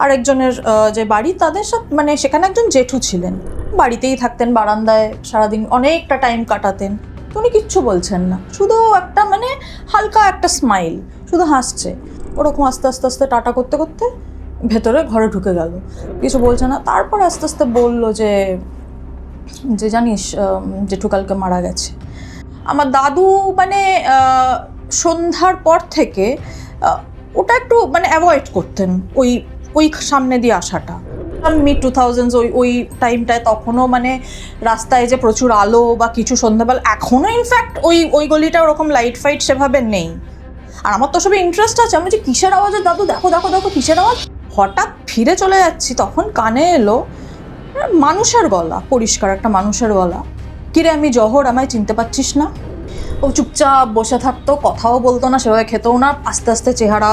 আরেকজনের যে বাড়ি, তাদের সাথে মানে সেখানে একজন জেঠু ছিলেন, বাড়িতেই থাকতেন, বারান্দায় সারাদিন অনেকটা টাইম কাটাতেন। তো উনি কিচ্ছু বলছেন না, শুধু একটা মানে হালকা একটা স্মাইল, শুধু হাসছে। ওরকম আস্তে আস্তে আস্তে টাটা করতে করতে ভেতরে ঘরে ঢুকে গেল, কিছু বলছে না। তারপর আস্তে আস্তে বললো যে যে জানিস জেঠু কালকে মারা গেছে। আমার দাদু মানে সন্ধ্যার পর থেকে ওটা একটু মানে অ্যাভয়েড করতেন, ওই ওই সামনে দিয়ে আসাটা। মিড 2000s ওই টাইমটায় তখনও মানে রাস্তায় যে প্রচুর আলো বা কিছু সন্ধ্যাবেলা, এখনও ইনফ্যাক্ট ওই গলিটা ওরকম লাইট ফাইট সেভাবে নেই। আর আমার তো সবই ইন্টারেস্ট আছে, আমি যে কিসের আওয়াজে দাদু দেখো দেখো দেখো কিসের আওয়াজ। হঠাৎ ফিরে চলে যাচ্ছি, তখন কানে এলো মানুষের গলা, পরিষ্কার একটা মানুষের গলা। কিরে আমি জহর, আমায় চিনতে পারছিস না? ও চুপচাপ বসে থাকতো, কথাও বলতো না, সেভাবে খেতেও না। আস্তে আস্তে চেহারা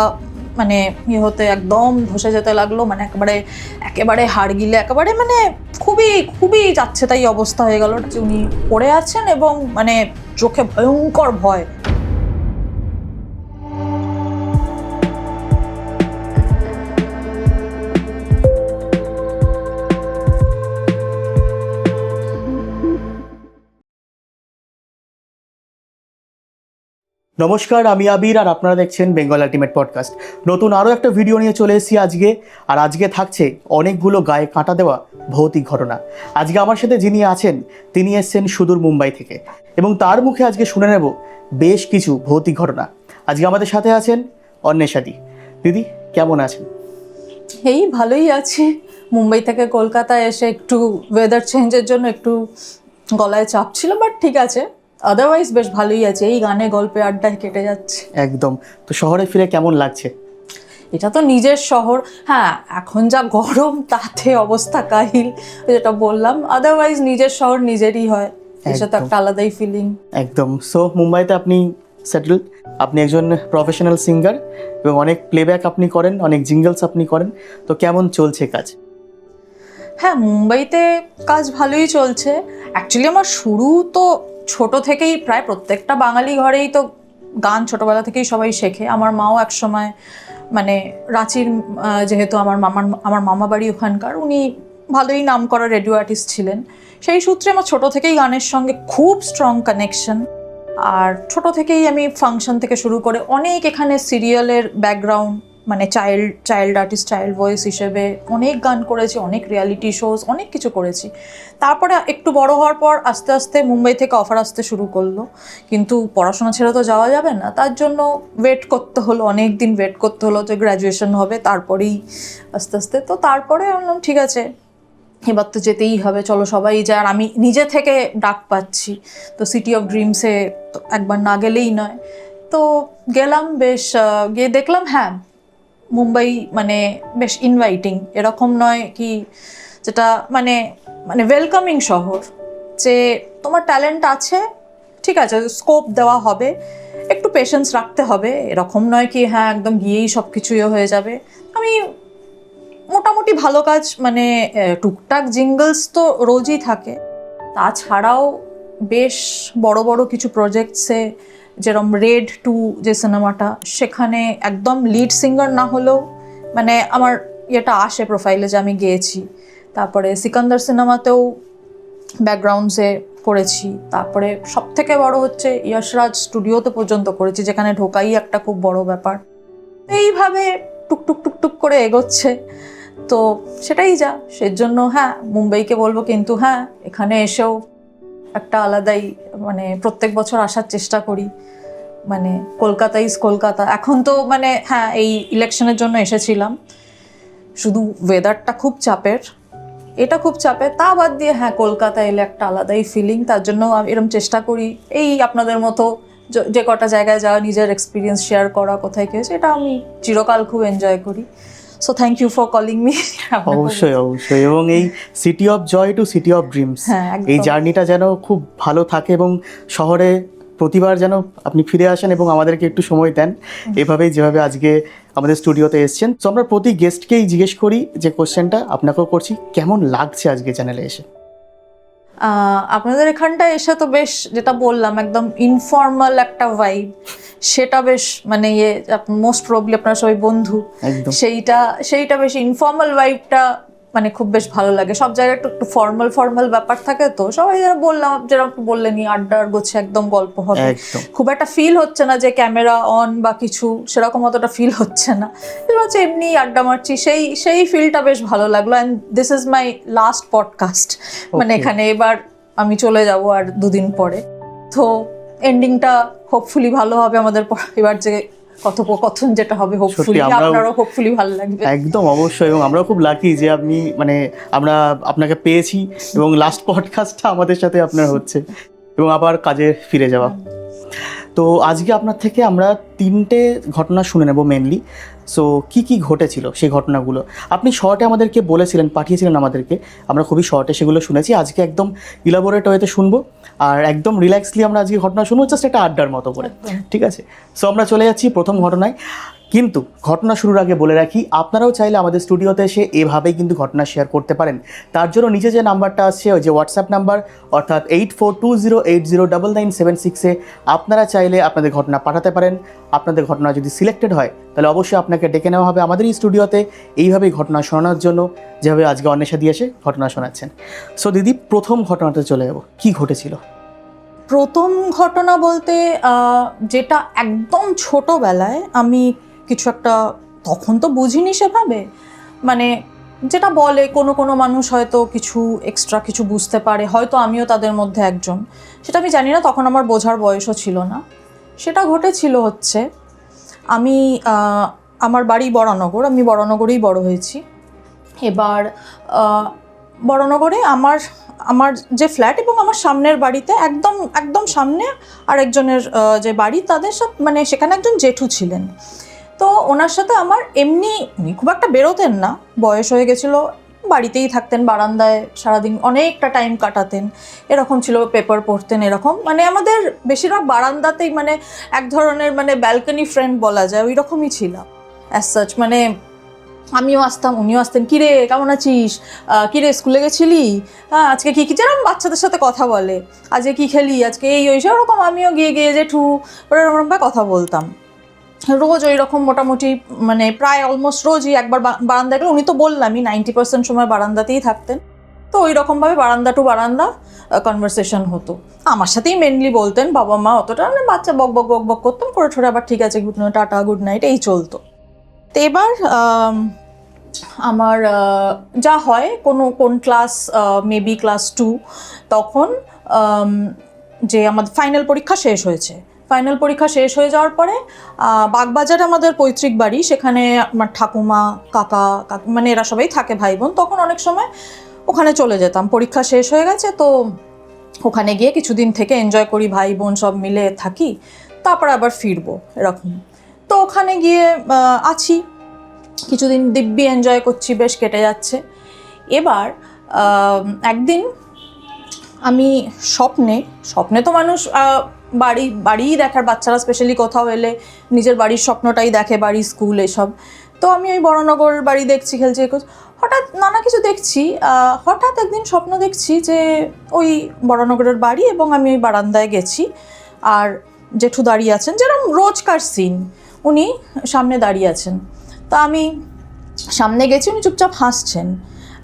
মানে হতে একদম ধসে যেতে লাগলো, মানে একেবারে হাড় গিলে, একেবারে মানে খুবই খুবই যাচ্ছে তাই অবস্থা হয়ে গেল। উনি পড়ে আছেন এবং মানে চোখে ভয়ঙ্কর ভয়। নমস্কার, আমি আবির আর আপনারা দেখছেন বেঙ্গল আল্টিমেট পডকাস্ট। নতুন আরও একটা ভিডিও নিয়ে চলে এসেছি আজকে। আর আজকে থাকছে অনেকগুলো গায়ে কাঁটা দেওয়া ভৌতিক ঘটনা। আজকে আমার সাথে যিনি আছেন তিনি এসেছেন সুদূর মুম্বাই থেকে, এবং তার মুখে আজকে শুনে নেব বেশ কিছু ভৌতিক ঘটনা। আজকে আমাদের সাথে আছেন অন্বেষাদি। দিদি কেমন আছেন? এই ভালোই আছি। মুম্বাই থেকে কলকাতায় এসে একটু ওয়েদার চেঞ্জের জন্য একটু গলায় চাপ ছিল, বাট ঠিক আছে, আদারওয়াইজ বেশ ভালোই আছে। এই গানে গল্পে আড্ডায় কেটে যাচ্ছে একদম। তো শহরে ফিরে কেমন লাগছে? এটা তো নিজের শহর, হ্যাঁ এখন যা গরম তাতে অবস্থা কাহিল, যেটা বললাম। আদারওয়াইজ নিজের শহর নিজেরই হয়, এসে তো একটা আলাদাই ফিলিং। একদম। সো মুম্বাইতে আপনি সেটেল, আপনি একজন প্রফেশনাল সিঙ্গার এবং অনেক প্লেব্যাক আপনি করেন, অনেক জিঙ্গলস আপনি করেন। তো কেমন চলছে কাজ? হ্যাঁ, মুম্বাইতে কাজ ভালোই চলছে। অ্যাকচুয়ালি আমার শুরু তো ছোট থেকেই, প্রায় প্রত্যেকটা বাঙালি ঘরেই তো গান ছোটবেলা থেকেই সবাই শেখে। আমার মাও একসময় মানে রাঁচির, যেহেতু আমার মামা বাড়ি ওখানকার, উনি ভালোই নাম করা রেডিও আর্টিস্ট ছিলেন। সেই সূত্রে আমার ছোট থেকেই গানের সঙ্গে খুব স্ট্রং কানেকশন। আর ছোট থেকেই আমি ফাংশন থেকে শুরু করে অনেক এখানে সিরিয়ালের ব্যাকগ্রাউন্ড মানে চাইল্ড আর্টিস্ট, চাইল্ড ভয়েস হিসেবে অনেক গান করেছি, অনেক রিয়ালিটি শোজ, অনেক কিছু করেছি। তারপরে একটু বড় হওয়ার পর আস্তে আস্তে মুম্বাই থেকে অফার আসতে শুরু করলো, কিন্তু পড়াশোনা ছেড়ে তো যাওয়া যাবে না, তার জন্য ওয়েট করতে হলো, অনেক দিন ওয়েট করতে হলো যে গ্র্যাজুয়েশন হবে, তারপরেই আস্তে আস্তে। তো তারপরে বললাম ঠিক আছে, এবার তো যেতেই হবে, চলো সবাই যায়। আর আমি নিজে থেকে ডাক পাচ্ছি, তো সিটি অফ ড্রিমসে তো একবার না গেলেই নয়। তো গেলাম, বেশ গিয়ে দেখলাম হ্যাঁ মুম্বাই মানে বেশ ইনভাইটিং, এরকম নয় কি যেটা মানে মানে ওয়েলকামিং শহর, যে তোমার ট্যালেন্ট আছে ঠিক আছে, স্কোপ দেওয়া হবে, একটু পেশেন্স রাখতে হবে। এরকম নয় কি হ্যাঁ একদম গিয়েই সব কিছুই হয়ে যাবে। আমি মোটামুটি ভালো কাজ মানে টুকটাক জিঙ্গলস তো রোজই থাকে, তাছাড়াও বেশ বড় বড় কিছু প্রজেক্টসে, যেরকম রেড 2 যে সিনেমাটা, সেখানে একদম লিড সিঙ্গার না হলেও মানে আমার ইয়েটা আসে প্রোফাইলে যে আমি গেয়েছি। তারপরে সিকান্দার সিনেমাতেও ব্যাকগ্রাউন্ডসে করেছি। তারপরে সব থেকে বড় হচ্ছে যশরাজ স্টুডিওতে পর্যন্ত করেছি, যেখানে ঢোকাই একটা খুব বড় ব্যাপার। এইভাবে টুকটুক টুকটুক করে এগোচ্ছে, তো সেটাই যা। সেজন্য হ্যাঁ মুম্বাইকে বলবো, কিন্তু হ্যাঁ এখানে এসেও একটা আলাদাই মানে প্রত্যেক বছর আসার চেষ্টা করি। মানে কলকাতা ইজ কলকাতা। এখন তো মানে হ্যাঁ এই ইলেকশনের জন্য এসেছিলাম, শুধু ওয়েদারটা খুব চাপের, এটা খুব চাপের, তা বাদ দিয়ে হ্যাঁ কলকাতা এলে একটা আলাদাই ফিলিং। তার জন্য আমি এরকম চেষ্টা করি এই আপনাদের মতো যে কটা জায়গায় যাওয়া, নিজের এক্সপিরিয়েন্স শেয়ার করা, কোথায় কী হয়েছে, এটা আমি চিরকাল খুব এনজয় করি। So thank you for calling me. অবশ্যই অবশ্যই। এবং এই city of joy to city of dreams, এই জার্নিটা যেন খুব ভালো থাকে, এবং শহরে প্রতিবার যেন আপনি ফিরে আসেন এবং আমাদেরকে একটু সময় দেন এভাবেই, যেভাবে আজকে আমাদের স্টুডিওতে এসেছেন। তো আমরা প্রতি গেস্টকেই জিজ্ঞেস করি যে কোশ্চেনটা, আপনাকেও করছি, কেমন লাগছে আজকে চ্যানেলে এসে? আপনাদের এখানটায় এসে তো বেশ, যেটা বললাম, একদম ইনফর্মাল একটা ভাইব, সেটা বেশ মানে মোস্ট প্রবলি আপনারা সবাই বন্ধু, একদম সেইটা বেশ ইনফর্মাল ভাইবটা মানে খুব বেশ ভালো লাগে। সব জায়গায় একটু একটু ফর্মাল ব্যাপার থাকে, তো সবাই যারা বললাম, যেরকম বললেনি আড্ডার গোছে একদম গল্প হবে, খুব একটা ফিল হচ্ছে না যে ক্যামেরা অন বা কিছু, সেরকম অতটা ফিল হচ্ছে না, হচ্ছে এমনি আড্ডা মারছি, সেই ফিলটা বেশ ভালো লাগলো। And this is my last podcast, মানে এখানে এবার আমি চলে যাব আর 2 দিন পরে, তো এন্ডিংটা হোপফুলি ভালো হবে আমাদের এবার যে কথোপকথন যেটা হবে, হোপফুলি আপনারও হোপফুলি ভালো লাগবে। একদম অবশ্যই, এবং আমরাও খুব লাকি যে আপনি মানে আমরা আপনাকে পেয়েছি এবং লাস্ট পডকাস্টটা আমাদের সাথে আপনার হচ্ছে এবং আবার কাজে ফিরে যাওয়া। তো আজকে আপনার থেকে আমরা 3টে ঘটনা শুনে নেব মেনলি। সো কি ঘটেছিল সেই ঘটনাগুলো আপনি শর্টে আমাদেরকে বলেছিলেন, পাঠিয়েছিলেন আমাদেরকে, আমরা খুবই শর্টে সেগুলো শুনেছি। আজকে একদম ইলাবোরেট ওয়েতে শুনবো আর একদম রিল্যাক্সলি আমরা আজকে ঘটনা শুনবো, জাস্ট একটা আড্ডার মতো করে, ঠিক আছে? সো আমরা চলে যাচ্ছি প্রথম ঘটনায়। কিন্তু ঘটনা শুরুর আগে বলে রাখি, আপনারাও চাইলে আমাদের স্টুডিওতে এসে এভাবেই কিন্তু ঘটনা শেয়ার করতে পারেন। তার জন্য নিচে যে নাম্বারটা আসছে, ওই যে হোয়াটসঅ্যাপ নাম্বার, অর্থাৎ 8420809976-এ আপনারা চাইলে আপনাদের ঘটনা পাঠাতে পারেন। আপনাদের ঘটনা যদি সিলেক্টেড হয় তাহলে অবশ্যই আপনাকে ডেকে নেওয়া হবে আমাদের এই স্টুডিওতে এইভাবেই ঘটনা শোনানোর জন্য, যেভাবে আজকে অন্বেষা দিয়ে এসে ঘটনা শোনাচ্ছেন। সো দিদি, প্রথম ঘটনাতে চলে যাব, কি ঘটেছিল? প্রথম ঘটনা বলতে যেটা একদম ছোটবেলায় আমি কিছু একটা, তখন তো বুঝিনি সেভাবে, মানে যেটা বলে কোনো মানুষ হয়তো কিছু এক্সট্রা কিছু বুঝতে পারে, হয়তো আমিও তাদের মধ্যে একজন, সেটা আমি জানি না, তখন আমার বোঝার বয়সও ছিল না। সেটা ঘটেছিল হচ্ছে, আমি আমার বাড়ি বরানগর, আমি বরানগরেই বড় হয়েছি। এবার বরানগরে আমার যে ফ্ল্যাট এবং আমার সামনের বাড়িতে একদম সামনে আরেকজনের যে বাড়ি, তাদের সাথে মানে সেখানে একজন জেঠু ছিলেন। তো ওনার সাথে আমার এমনি, উনি খুব একটা বেরোতেন না, বয়স হয়ে গেছিলো, বাড়িতেই থাকতেন, বারান্দায় সারাদিন অনেকটা টাইম কাটাতেন, এরকম ছিল, পেপার পড়তেন, এরকম মানে আমাদের বেশিরভাগ বারান্দাতেই, মানে এক ধরনের মানে ব্যালকনি ফ্রেন্ড বলা যায়, ওই রকমই ছিলাম অ্যাজ সাচ। মানে আমিও আসতাম, উনিও আসতেন, কিরে কেমন আছিস, কিরে স্কুলে গেছিলি, হ্যাঁ আজকে কী যেরকম বাচ্চাদের সাথে কথা বলে, আজকে কী খেলি, আজকে এই ওই, সেরকম আমিও গিয়ে জেঠু ওরকমভাবে কথা বলতাম রোজ, ওই রকম মোটামুটি মানে প্রায় অলমোস্ট রোজই একবার বারান্দায় গেলে, উনি তো বললামই 90% সময় বারান্দাতেই থাকতেন, তো ওই রকমভাবে বারান্দা টু বারান্দা কনভারসেশন হতো। আমার সাথেই মেনলি বলতেন, বাবা মা অতটা মানে, বাচ্চা বক বক করতাম, করে ঠোরে আবার ঠিক আছে টাটা গুড নাইট এই চলতো। তো এবার আমার যা হয়, কোন ক্লাস মেবি ক্লাস 2, তখন যে আমাদের ফাইনাল পরীক্ষা শেষ হয়েছে, ফাইনাল পরীক্ষা শেষ হয়ে যাওয়ার পরে বাগবাজারে আমাদের পৈতৃক বাড়ি, সেখানে আমার ঠাকুমা কাকা মানে এরা সবাই থাকে, ভাই বোন, তখন অনেক সময় ওখানে চলে যেতাম। পরীক্ষা শেষ হয়ে গেছে, তো ওখানে গিয়ে কিছুদিন থেকে এনজয় করি, ভাই বোন সব মিলে থাকি, তারপর আবার ফিরবো এরকম। তো ওখানে গিয়ে আছি কিছুদিন, দিব্যি এনজয় করছি, বেশ কেটে যাচ্ছে। এবার একদিন আমি স্বপ্নে তো মানুষ বাড়িই দেখার, বাচ্চারা স্পেশালি কোথাও এলে নিজের বাড়ির স্বপ্নটাই দেখে, বাড়ি স্কুল এসব। তো আমি ওই বড়নগর বাড়ি দেখছি, খেলছি, হঠাৎ নানা কিছু দেখছি, হঠাৎ একদিন স্বপ্ন দেখছি যে ওই বড়নগরের বাড়ি এবং আমি ওই বারান্দায় গেছি, আর জেঠু দাঁড়িয়ে আছেন, যেরকম রোজকার সিন, উনি সামনে দাঁড়িয়ে আছেন। তা আমি সামনে গেছি, উনি চুপচাপ হাসছেন।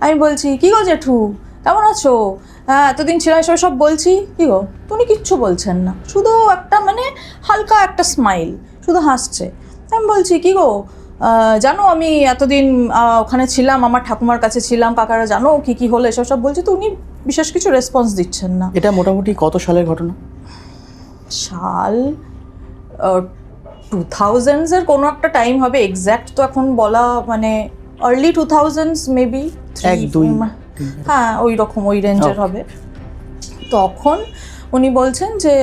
আমি বলছি, কী গো জেঠু কেমন আছো, হ্যাঁ এতদিন ছিলাম, সব বলছি, কী গো, তো উনি কিচ্ছু বলছেন না, শুধু একটা মানে হালকা একটা স্মাইল, শুধু হাসছে। আমি বলছি, কী গো জানো আমি এতদিন ওখানে ছিলাম, আমার ঠাকুমার কাছে ছিলাম, কাকারা জানো কী হলো, সব বলছি, তো উনি বিশেষ কিছু রেসপন্স দিচ্ছেন না। এটা মোটামুটি কত সালের ঘটনা? সাল 2000s কোনো একটা টাইম হবে, এক্স্যাক্ট তো এখন বলা, মানে আর্লি 2000s মেবি, 1-2, হ্যাঁ ওই রকম, ওই রেঞ্জের হবে। তখন উনি বলছেন যে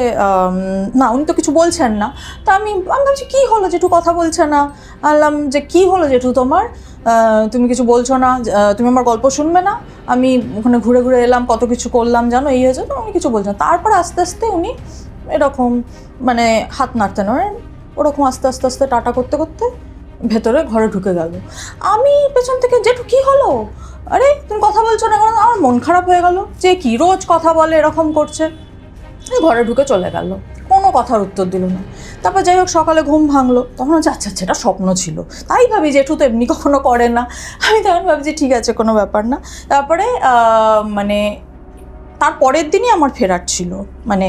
না, উনি তো কিছু বলছেন না। তা আমি ভাবছি কী হলো, জেঠু কথা বলছে না। বললাম যে কী হলো জেঠু তোমার, তুমি কিছু বলছো না, তুমি আমার গল্প শুনবে না, আমি ওখানে ঘুরে ঘুরে এলাম, কত কিছু করলাম জানো, এই হয়েছে। তো উনি কিছু বলছেন, তারপর আস্তে আস্তে উনি এরকম মানে হাত নাড়তেন, ওরকম আস্তে আস্তে টাটা করতে করতে ভেতরে ঘরে ঢুকে গেল। আমি পেছন থেকে, জেঠু কী হলো, আরে তুমি কথা বলছো না কারণ আমার মন খারাপ হয়ে গেল যে কি রোজ কথা বলে এরকম করছে। ঘরে ঢুকে চলে গেল, কোনো কথার উত্তর দিল না। তারপর যাই হোক সকালে ঘুম ভাঙলো, তখন হচ্ছে আচ্ছা আচ্ছা এটা স্বপ্ন ছিল, তাই ভাবি জেঠু তো এমনি কখনো করে না। আমি তখন ভাবছি ঠিক আছে কোনো ব্যাপার না। তারপরে মানে তার পরের দিনই আমার ফেরার ছিল, মানে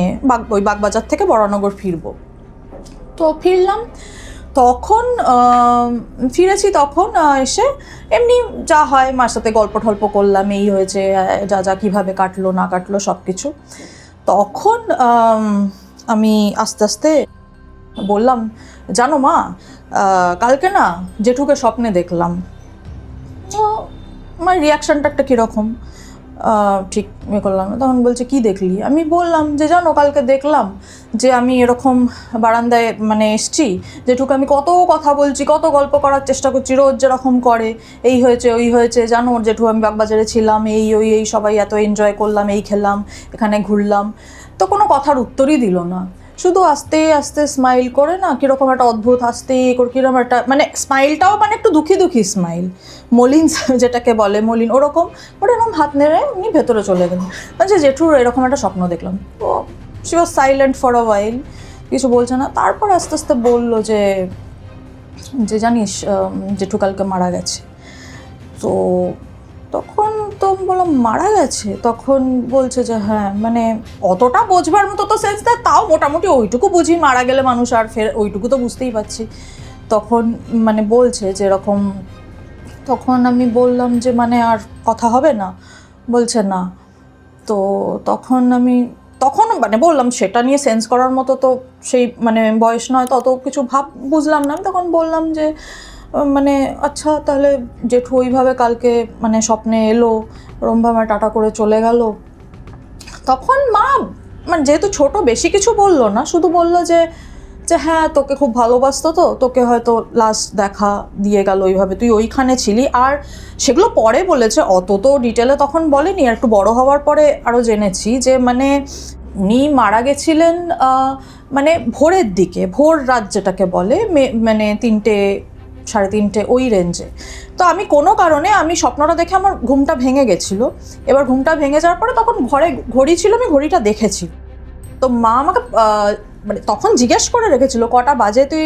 ওই বাগবাজার থেকে বরানগর ফিরবো। তো ফিরলাম, তখন ফিরেছি, তখন এসে এমনি যা হয় মার সাথে গল্প টল্প করলাম, এই হয়েছে যা যা কীভাবে কাটলো না কাটলো সব কিছু। তখন আমি আস্তে আস্তে বললাম, জানো মা কালকে না জেঠুকে স্বপ্নে দেখলাম। তো আমার রিয়াকশানটা একটা কীরকম, ঠিক ইয়ে করলাম না। তখন বলছে কি দেখলি? আমি বললাম যে জানো কালকে দেখলাম যে আমি এরকম বারান্দায় মানে এসছি, জেঠুকে আমি কত কথা বলছি, কত গল্প করার চেষ্টা করছি, রোজ যেরকম করে, এই হয়েছে ওই হয়েছে, জানো ওর জেঠু আমি বাগবাজারে ছিলাম, এই ওই এই সবাই এত এনজয় করলাম, এই খেলাম, এখানে ঘুরলাম। তো কোনো কথার উত্তরই দিল না, শুধু আস্তে আস্তে স্মাইল করে না কীরকম একটা অদ্ভুত আস্তে করে কীরকম একটা মানে স্মাইলটাও মানে একটু দুঃখী দুঃখী স্মাইল, মলিন যেটাকে বলে মলিন, ওরকম এরকম হাত নেড়ে উনি ভেতরে চলে গেলেন। যে জেঠুর এরকম একটা স্বপ্ন দেখলাম। তো she was silent for a while, কিছু বলছে না। তারপর আস্তে আস্তে বললো যে জানিস জেঠু কালকে মারা গেছে। তো তখন তো বললাম মারা গেছে? তখন বলছে যে হ্যাঁ, মানে অতটা বোঝবার মতো তো সেন্স দেয়, তাও মোটামুটি ওইটুকু বুঝি, মারা গেলে মানুষ আর ফের ওইটুকু তো বুঝতেই পারছি। তখন মানে বলছে যে এরকম, তখন আমি বললাম যে মানে আর কথা হবে না? বলছে না। তো তখন মানে বললাম সেটা নিয়ে সেন্স করার মতো তো সেই মানে বয়স নয়, তত কিছু বুঝলাম না। আমি তখন বললাম যে মানে আচ্ছা তাহলে জেঠু ওইভাবে কালকে মানে স্বপ্নে এলো, ওরমভাবে টাটা করে চলে গেল। তখন মা মানে যেহেতু ছোট বেশি কিছু বললো না, শুধু বললো যে হ্যাঁ তোকে খুব ভালোবাসতো, তো তোকে হয়তো লাস্ট দেখা দিয়ে গেল ওইভাবে, তুই ওইখানে ছিলি। আর সেগুলো পরে বলেছে, অত তো ডিটেলে তখন বলেনি, আর একটু বড় হওয়ার পরে আরও জেনেছি যে মানে উনি মারা গেছিলেন মানে ভোরের দিকে, ভোর রাত যেটাকে বলে, মানে 3টে 3:30 ওই রেঞ্জে। তো আমি কোনো কারণে আমি স্বপ্নটা দেখে আমার ঘুমটা ভেঙে গেছিলো। এবার ঘুমটা ভেঙে যাওয়ার পরে তখন ঘরে ঘড়ি ছিল, আমি ঘড়িটা দেখেছি। তো মা আমাকে মানে তখন জিজ্ঞেস করে রেখেছিল কটা বাজে তুই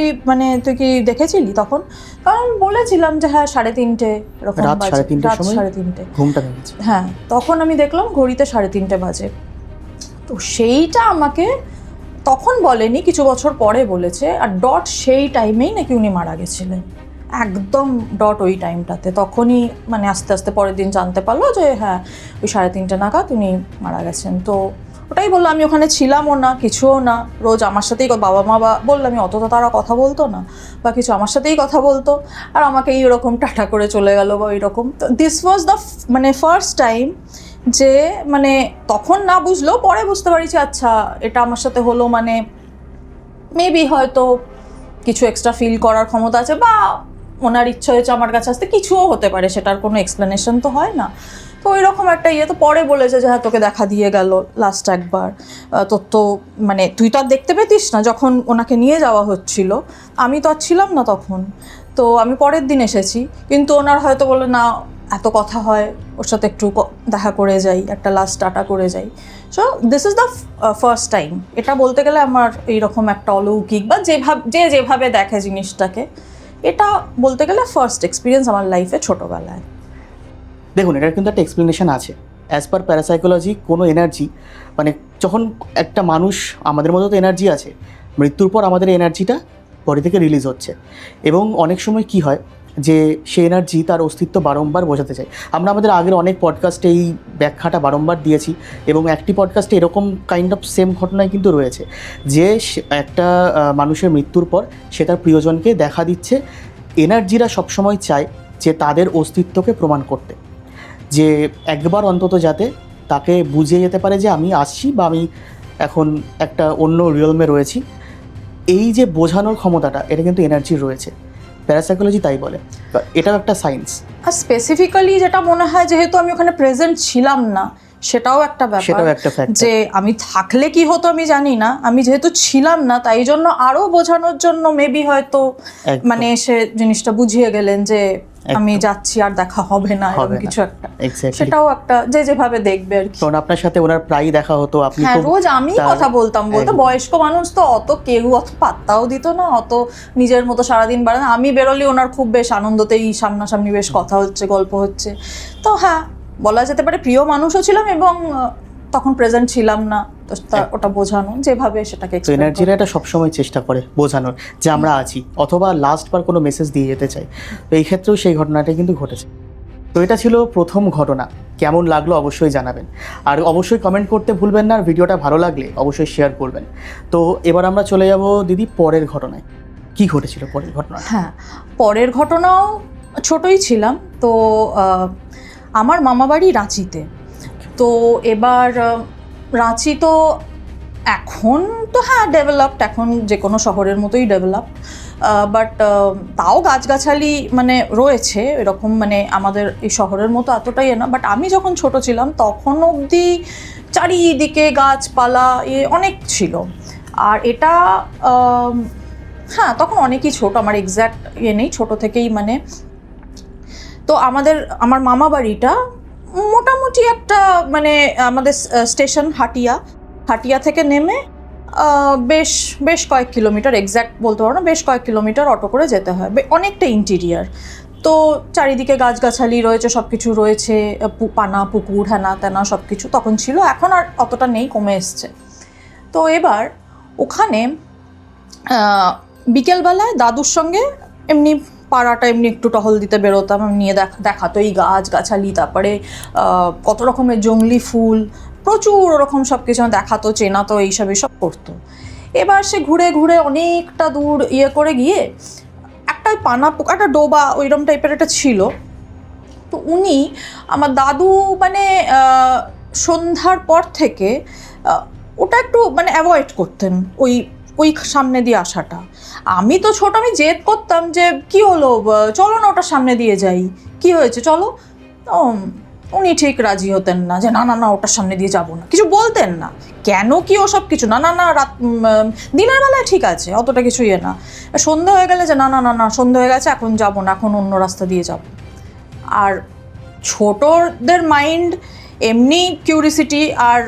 কি দেখেছিলি? তখন কারণ বলেছিলাম যে হ্যাঁ 3:30 এরকম বাজে, রাত 3:30 ঘুমটা ভেঙেছে। হ্যাঁ, তখন আমি দেখলাম ঘড়িতে 3:30 বাজে। তো সেইটা আমাকে তখন বলেনি, কিছু বছর পরে বলেছে। আর ডট সেই টাইমেই নাকি উনি মারা গেছিলেন, একদম ডট ওই টাইমটাতে। তখনই মানে আস্তে আস্তে পরের দিন জানতে পারলো যে হ্যাঁ ওই 3:30 নাগাদ উনি মারা গেছেন। তো ওটাই বললো, আমি ওখানে ছিলামও না, কিছুও না, রোজ আমার সাথেই বাবা মা বললো আমি অত তো তারা কথা বলতো না বা কিছু, আমার সাথেই কথা বলতো, আর আমাকে এইরকম টাটা করে চলে গেল বা ওইরকম। তো দিস ওয়াজ দ্য মানে ফার্স্ট টাইম যে মানে তখন না বুঝলেও পরে বুঝতে পারছি আচ্ছা এটা আমার সাথে হলো, মানে মেবি হয়তো কিছু এক্সট্রা ফিল করার ক্ষমতা আছে, বা ওনার ইচ্ছা হয়েছে আমার কাছে আসতে, কিছুও হতে পারে, সেটার কোনো এক্সপ্লেনেশন তো হয় না। তো ওইরকম একটা তো পরে বলেছে যে হ্যাঁ তোকে দেখা দিয়ে গেল লাস্ট একবার, তোর তো মানে তুই তো আর দেখতে পেতিস না যখন ওনাকে নিয়ে যাওয়া হচ্ছিল, আমি তো আর ছিলাম না তখন, তো আমি পরের দিন এসেছি। কিন্তু ওনার হয়তো বলে না এত কথা হয়, ওর সাথে একটু দেখা করে যাই, একটা লাস্ট টাটা করে যাই। So this is the first time. এটা বলতে গেলে আমার এইরকম একটা অলৌকিক বা যেভাবে দেখে জিনিসটাকে, এটা বলতে গেলে ফার্স্ট এক্সপিরিয়েন্স আমার লাইফে ছোটোবেলায়। দেখুন, এটার কিন্তু একটা এক্সপ্লেনেশন আছে। অ্যাজ পার প্যারাসাইকোলজি, কোনো এনার্জি মানে যখন একটা মানুষ, আমাদের মধ্যে তো এনার্জি আছে, মৃত্যুর পর আমাদের এনার্জিটা বডি থেকে রিলিজ হচ্ছে, এবং অনেক সময় কি হয় যে সেই এনার্জি তার অস্তিত্ব বারংবার বোঝাতে চায়। আমরা আমাদের আগের অনেক পডকাস্টে এই ব্যাখ্যাটা বারংবার দিয়েছি, এবং একটি পডকাস্টে এরকম কাইন্ড অফ সেম ঘটনাই কিন্তু রয়েছে যে একটা মানুষের মৃত্যুর পর সে তার প্রিয়জনকে দেখা দিচ্ছে। এনার্জিরা সবসময় চায় যে তাদের অস্তিত্বকে প্রমাণ করতে, যে একবার অন্তত যাতে তাকে বুঝিয়ে যেতে পারে যে আমি আসছি বা আমি এখন একটা অন্য রিয়েলমে রয়েছি। এই যে বোঝানোর ক্ষমতাটা, এটা কিন্তু এনার্জির রয়েছে, প্যারাসাইকোলজি তাই বলে। এটাও একটা সায়েন্স। আর স্পেসিফিক্যালি যেটা মনে হয়, যেহেতু আমি ওখানে প্রেজেন্ট ছিলাম না, সেটাও একটা ব্যাপার, যে আমি থাকলে কি হতো আমি জানি না, আমি যেহেতু ছিলাম না তাই জন্য আরও বোঝানোর জন্য মেবি হয়তো মানে সে জিনিসটা বুঝিয়ে গেলেন যে আমি যাচ্ছি আর দেখা হবে না এরকম কিছু একটা, এক্স্যাক্টলি সেটাও একটা যে যেভাবে দেখবে আর কি। কারণ আপনার সাথে ওনার প্রায়ই দেখা হতো, আপনি হ্যাঁ, খুব রোজ আমি কথা বলতাম, বলতে বয়স্ক মানুষ তো অত কেউ অত পাত্তাও দিত না, অত নিজের মতো সারাদিন বাড়ে না। আমি বেরোলি ওনার খুব বেশ আনন্দতেই সামনাসামনি বেশ কথা হচ্ছে, গল্প হচ্ছে। তো হ্যাঁ, বলা যেতে পারে প্রিয় মানুষও ছিলাম, এবং তখন প্রেজেন্ট ছিলাম না, তো ওটা বোঝানো যেভাবে সেটাকে তো এনার্জিরা এটা সবসময় চেষ্টা করে বোঝানোর যে আমরা আছি, অথবা লাস্ট বার কোনো মেসেজ দিয়ে যেতে চাই। তো এই ক্ষেত্রেও সেই ঘটনাটা কিন্তু ঘটেছে। তো এটা ছিল প্রথম ঘটনা। কেমন লাগলো অবশ্যই জানাবেন, আর অবশ্যই কমেন্ট করতে ভুলবেন না, আর ভিডিওটা ভালো লাগলে অবশ্যই শেয়ার করবেন। তো এবার আমরা চলে যাব দিদি পরের ঘটনায়। কি ঘটেছিল পরের ঘটনা? হ্যাঁ, পরের ঘটনাও ছোটই ছিলাম। তো আমার মামাবাড়ি রাঁচিতে। তো এবার রাঁচি তো এখন তো হ্যাঁ ডেভেলপড, এখন যে কোনো শহরের মতোই ডেভেলপড, বাট তাও গাছগাছালি মানে রয়েছে এরকম, মানে আমাদের এই শহরের মতো এতটাই না। বাট আমি যখন ছোট ছিলাম তখন অবধি চারিদিকে গাছপালা অনেক ছিল। আর এটা হ্যাঁ, তখন অনেকই ছোট, আমার এক্স্যাক্ট নেই, ছোট থেকেই মানে। তো আমার মামা বাড়িটা মোটামুটি একটা মানে আমাদের স্টেশন হাটিয়া থেকে নেমে বেশ বেশ কয়েক কিলোমিটার, এক্স্যাক্ট বলতে পারবো না, বেশ কয়েক কিলোমিটার অটো করে যেতে হয়, অনেকটা ইন্টিরিয়ার। তো চারিদিকে গাছগাছালি রয়েছে, সব কিছু রয়েছে, পানা পুকুর হ্যানা ত্যানা সব কিছু তখন ছিল, এখন আর অতটা নেই, কমে এসছে। তো এবার ওখানে বিকেলবেলায় দাদুর সঙ্গে এমনি পাড়াটা এমনি একটু টহল দিতে বেরোতাম, নিয়ে দেখাতো এই গাছগাছালি, তারপরে কত রকমের জংলি ফুল, প্রচুর ওরকম সব কিছু দেখাতো, চেনাতো, এইসব করতো। এবার সে ঘুরে ঘুরে অনেকটা দূর করে গিয়ে একটা একটা ডোবা ওইরকম টাইপের একটা ছিল। তো উনি আমার দাদু মানে সন্ধ্যার পর থেকে ওটা একটু মানে অ্যাভয়েড করতেন, ওই সামনে দিয়ে আসাটা। আমি তো ছোট, আমি জেদ করতাম যে কি হলো, চলো না ওটার সামনে দিয়ে যাই, কি হয়েছে চলো। উনি ঠিক রাজি হতেন না, যে না না না ওটার সামনে দিয়ে যাবো না, কিছু বলতেন না, কেন কি ওসব কিছু না, না না রাত দিনের বেলায় ঠিক আছে অতটা কিছু না, সন্ধ্যা হয়ে গেলে যে না না না না সন্ধ্যা হয়ে গেছে এখন যাবো না, এখন অন্য রাস্তা দিয়ে যাব। আর ছোটদের মাইন্ড এমনি কিউরিসিটি, আর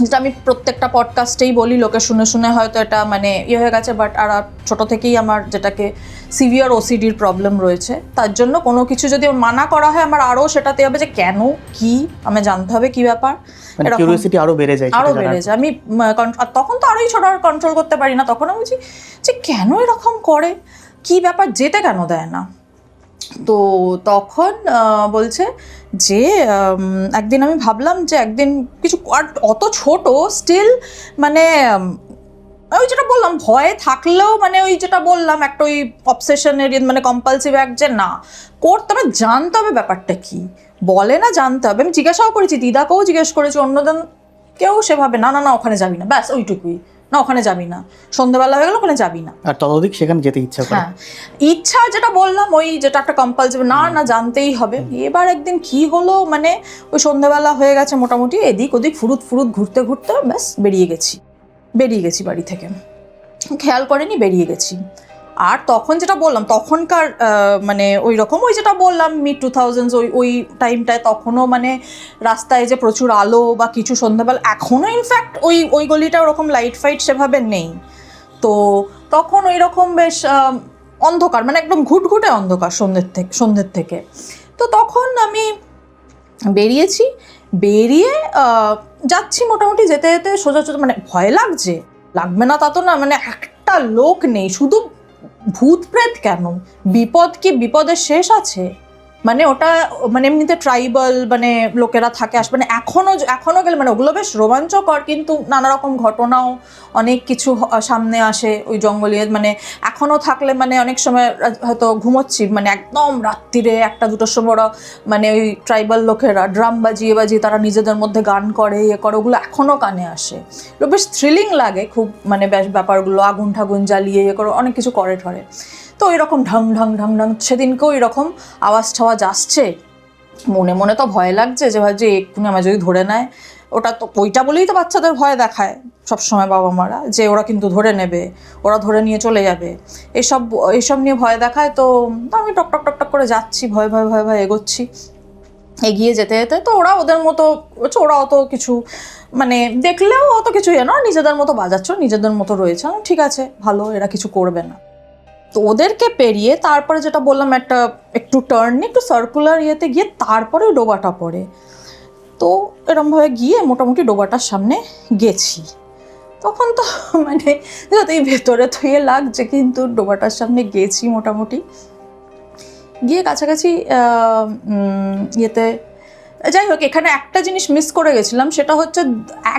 যেটা আমি প্রত্যেকটা পডকাস্টেই বলি, লোকে শুনে শুনে হয়তো এটা মানে হয়ে গেছে, বাট আর ছোটো থেকেই আমার যেটাকে সিভিয়ার ওসিডির প্রবলেম রয়েছে, তার জন্য কোনো কিছু যদি মানা করা হয় আমার আরও সেটাতে হবে যে কেন কি আমি জানতে হবে কি ব্যাপার, কিউরিওসিটি আরও বেড়ে যায়। আমি তখন তো আরোই ছোট, কন্ট্রোল করতে পারি না, তখন আমি বলছি যে কেন এরকম করে, কি ব্যাপার, যেতে কেন দেয় না। তো তখন বলছে যে একদিন আমি ভাবলাম যে একদিন কিছু, অত ছোট স্টিল মানে ওই যেটা বললাম ভয়ে থাকলেও মানে ওই যেটা বললাম একটা ওই অবসেশনের মানে কম্পালসিভ অ্যাক্ট, যে না করতে হবে, জানতে হবে ব্যাপারটা কি, বলে না জানতে হবে। আমি জিজ্ঞাসাও করেছি, দিদাকেও জিজ্ঞেস করেছি, অন্যদিন কেউ সেভাবে না না না ওখানে যাবি না, ব্যাস ওইটুকুই, না ওখানে যাবি না, সন্ধ্যাবেলা হয়ে গেল ওখানে যাবি না, আর ততদিক সেখানে যেতে ইচ্ছা করে। হ্যাঁ, ইচ্ছা যেটা বললাম ওই যেটা একটা কম্পালসিভ, না না জানতেই হবে। এবার একদিন কি হলো, মানে ওই সন্ধ্যাবেলা হয়ে গেছে, মোটামুটি এদিক ওদিক ফুরুত ঘুরতে ঘুরতে ব্যাস বেরিয়ে গেছি বাড়ি থেকে, খেয়াল করেনি, বেরিয়ে গেছি। আর তখন যেটা বললাম তখনকার মানে ওই রকম ওই যেটা বললাম মিড 2000s ওই টাইমটায় তখনও মানে রাস্তায় যে প্রচুর আলো বা কিছু সন্ধ্যাবেলা, এখনও ইনফ্যাক্ট ওই গলিটা ওরকম লাইট ফাইট সেভাবে নেই। তো তখন ওই রকম বেশ অন্ধকার, মানে একদম ঘুটঘুটে অন্ধকার সন্ধ্যের থেকে। তো তখন আমি বেরিয়ে যাচ্ছি, মোটামুটি যেতে যেতে সোজা মানে ভয় লাগবে না তা তো না, মানে একটা লোক নেই, শুধু ভূত প্রেত কেন, বিপদ কি বিপদের শেষ আছে, মানে ওটা মানে এমনিতে ট্রাইবাল মানে লোকেরা থাকে আসবে, মানে এখনো গেলে মানে ওগুলো বেশ রোমাঞ্চকর, কিন্তু নানা রকম ঘটনাও অনেক কিছু সামনে আসে ওই জঙ্গলে, মানে এখনও থাকলে মানে অনেক সময় হয়তো ঘুমোচ্ছি, মানে একদম রাত্রিরে 1-2টোর সময় ওরা মানে ওই ট্রাইবাল লোকেরা ড্রাম বাজিয়ে তারা নিজেদের মধ্যে গান করে ওগুলো এখনও কানে আসে, বেশ থ্রিলিং লাগে খুব, মানে বেশ ব্যাপারগুলো আগুন ঠাগুন জ্বালিয়ে করে অনেক কিছু করে ঠরে। তো এরকম ঢং ঢং ঢং ঢং সেদিনকেও এরকম আওয়াজ আসছে, মনে মনে তো ভয় লাগছে যে ভাবছি এক্ষুনি আমার যদি ধরে নেয়, ওটা তো ওইটা বলেই তো বাচ্চাদের ভয় দেখায় সবসময় বাবা মারা, যে ওরা কিন্তু ধরে নেবে, ওরা ধরে নিয়ে চলে যাবে, এইসব নিয়ে ভয় দেখায়। তো আমি টক টক টক টক করে যাচ্ছি, ভয় ভয় ভয় ভয় এগোচ্ছি। এগিয়ে যেতে যেতে তো ওরা ওদের মতো, ওরা অত কিছু মানে দেখলেও অত কিছু না, নিজেদের মতো বাজাচ্ছ, নিজেদের মতো রয়েছে, ঠিক আছে ভালো, এরা কিছু করবে না। তো ওদেরকে পেরিয়ে তারপরে যেটা বললাম, একটু টার্ন, একটু সার্কুলার ইয়েতে গিয়ে তারপরে ডোবাটা পড়ে। তো এরমভাবে গিয়ে মোটামুটি ডোবাটার সামনে গেছি। তখন তো মানে যতই ভেতরে তো লাগছে, কিন্তু ডোবাটার সামনে গেছি মোটামুটি গিয়ে কাছাকাছি ইয়েতে। যাই হোক, এখানে একটা জিনিস মিস করে গেছিলাম, সেটা হচ্ছে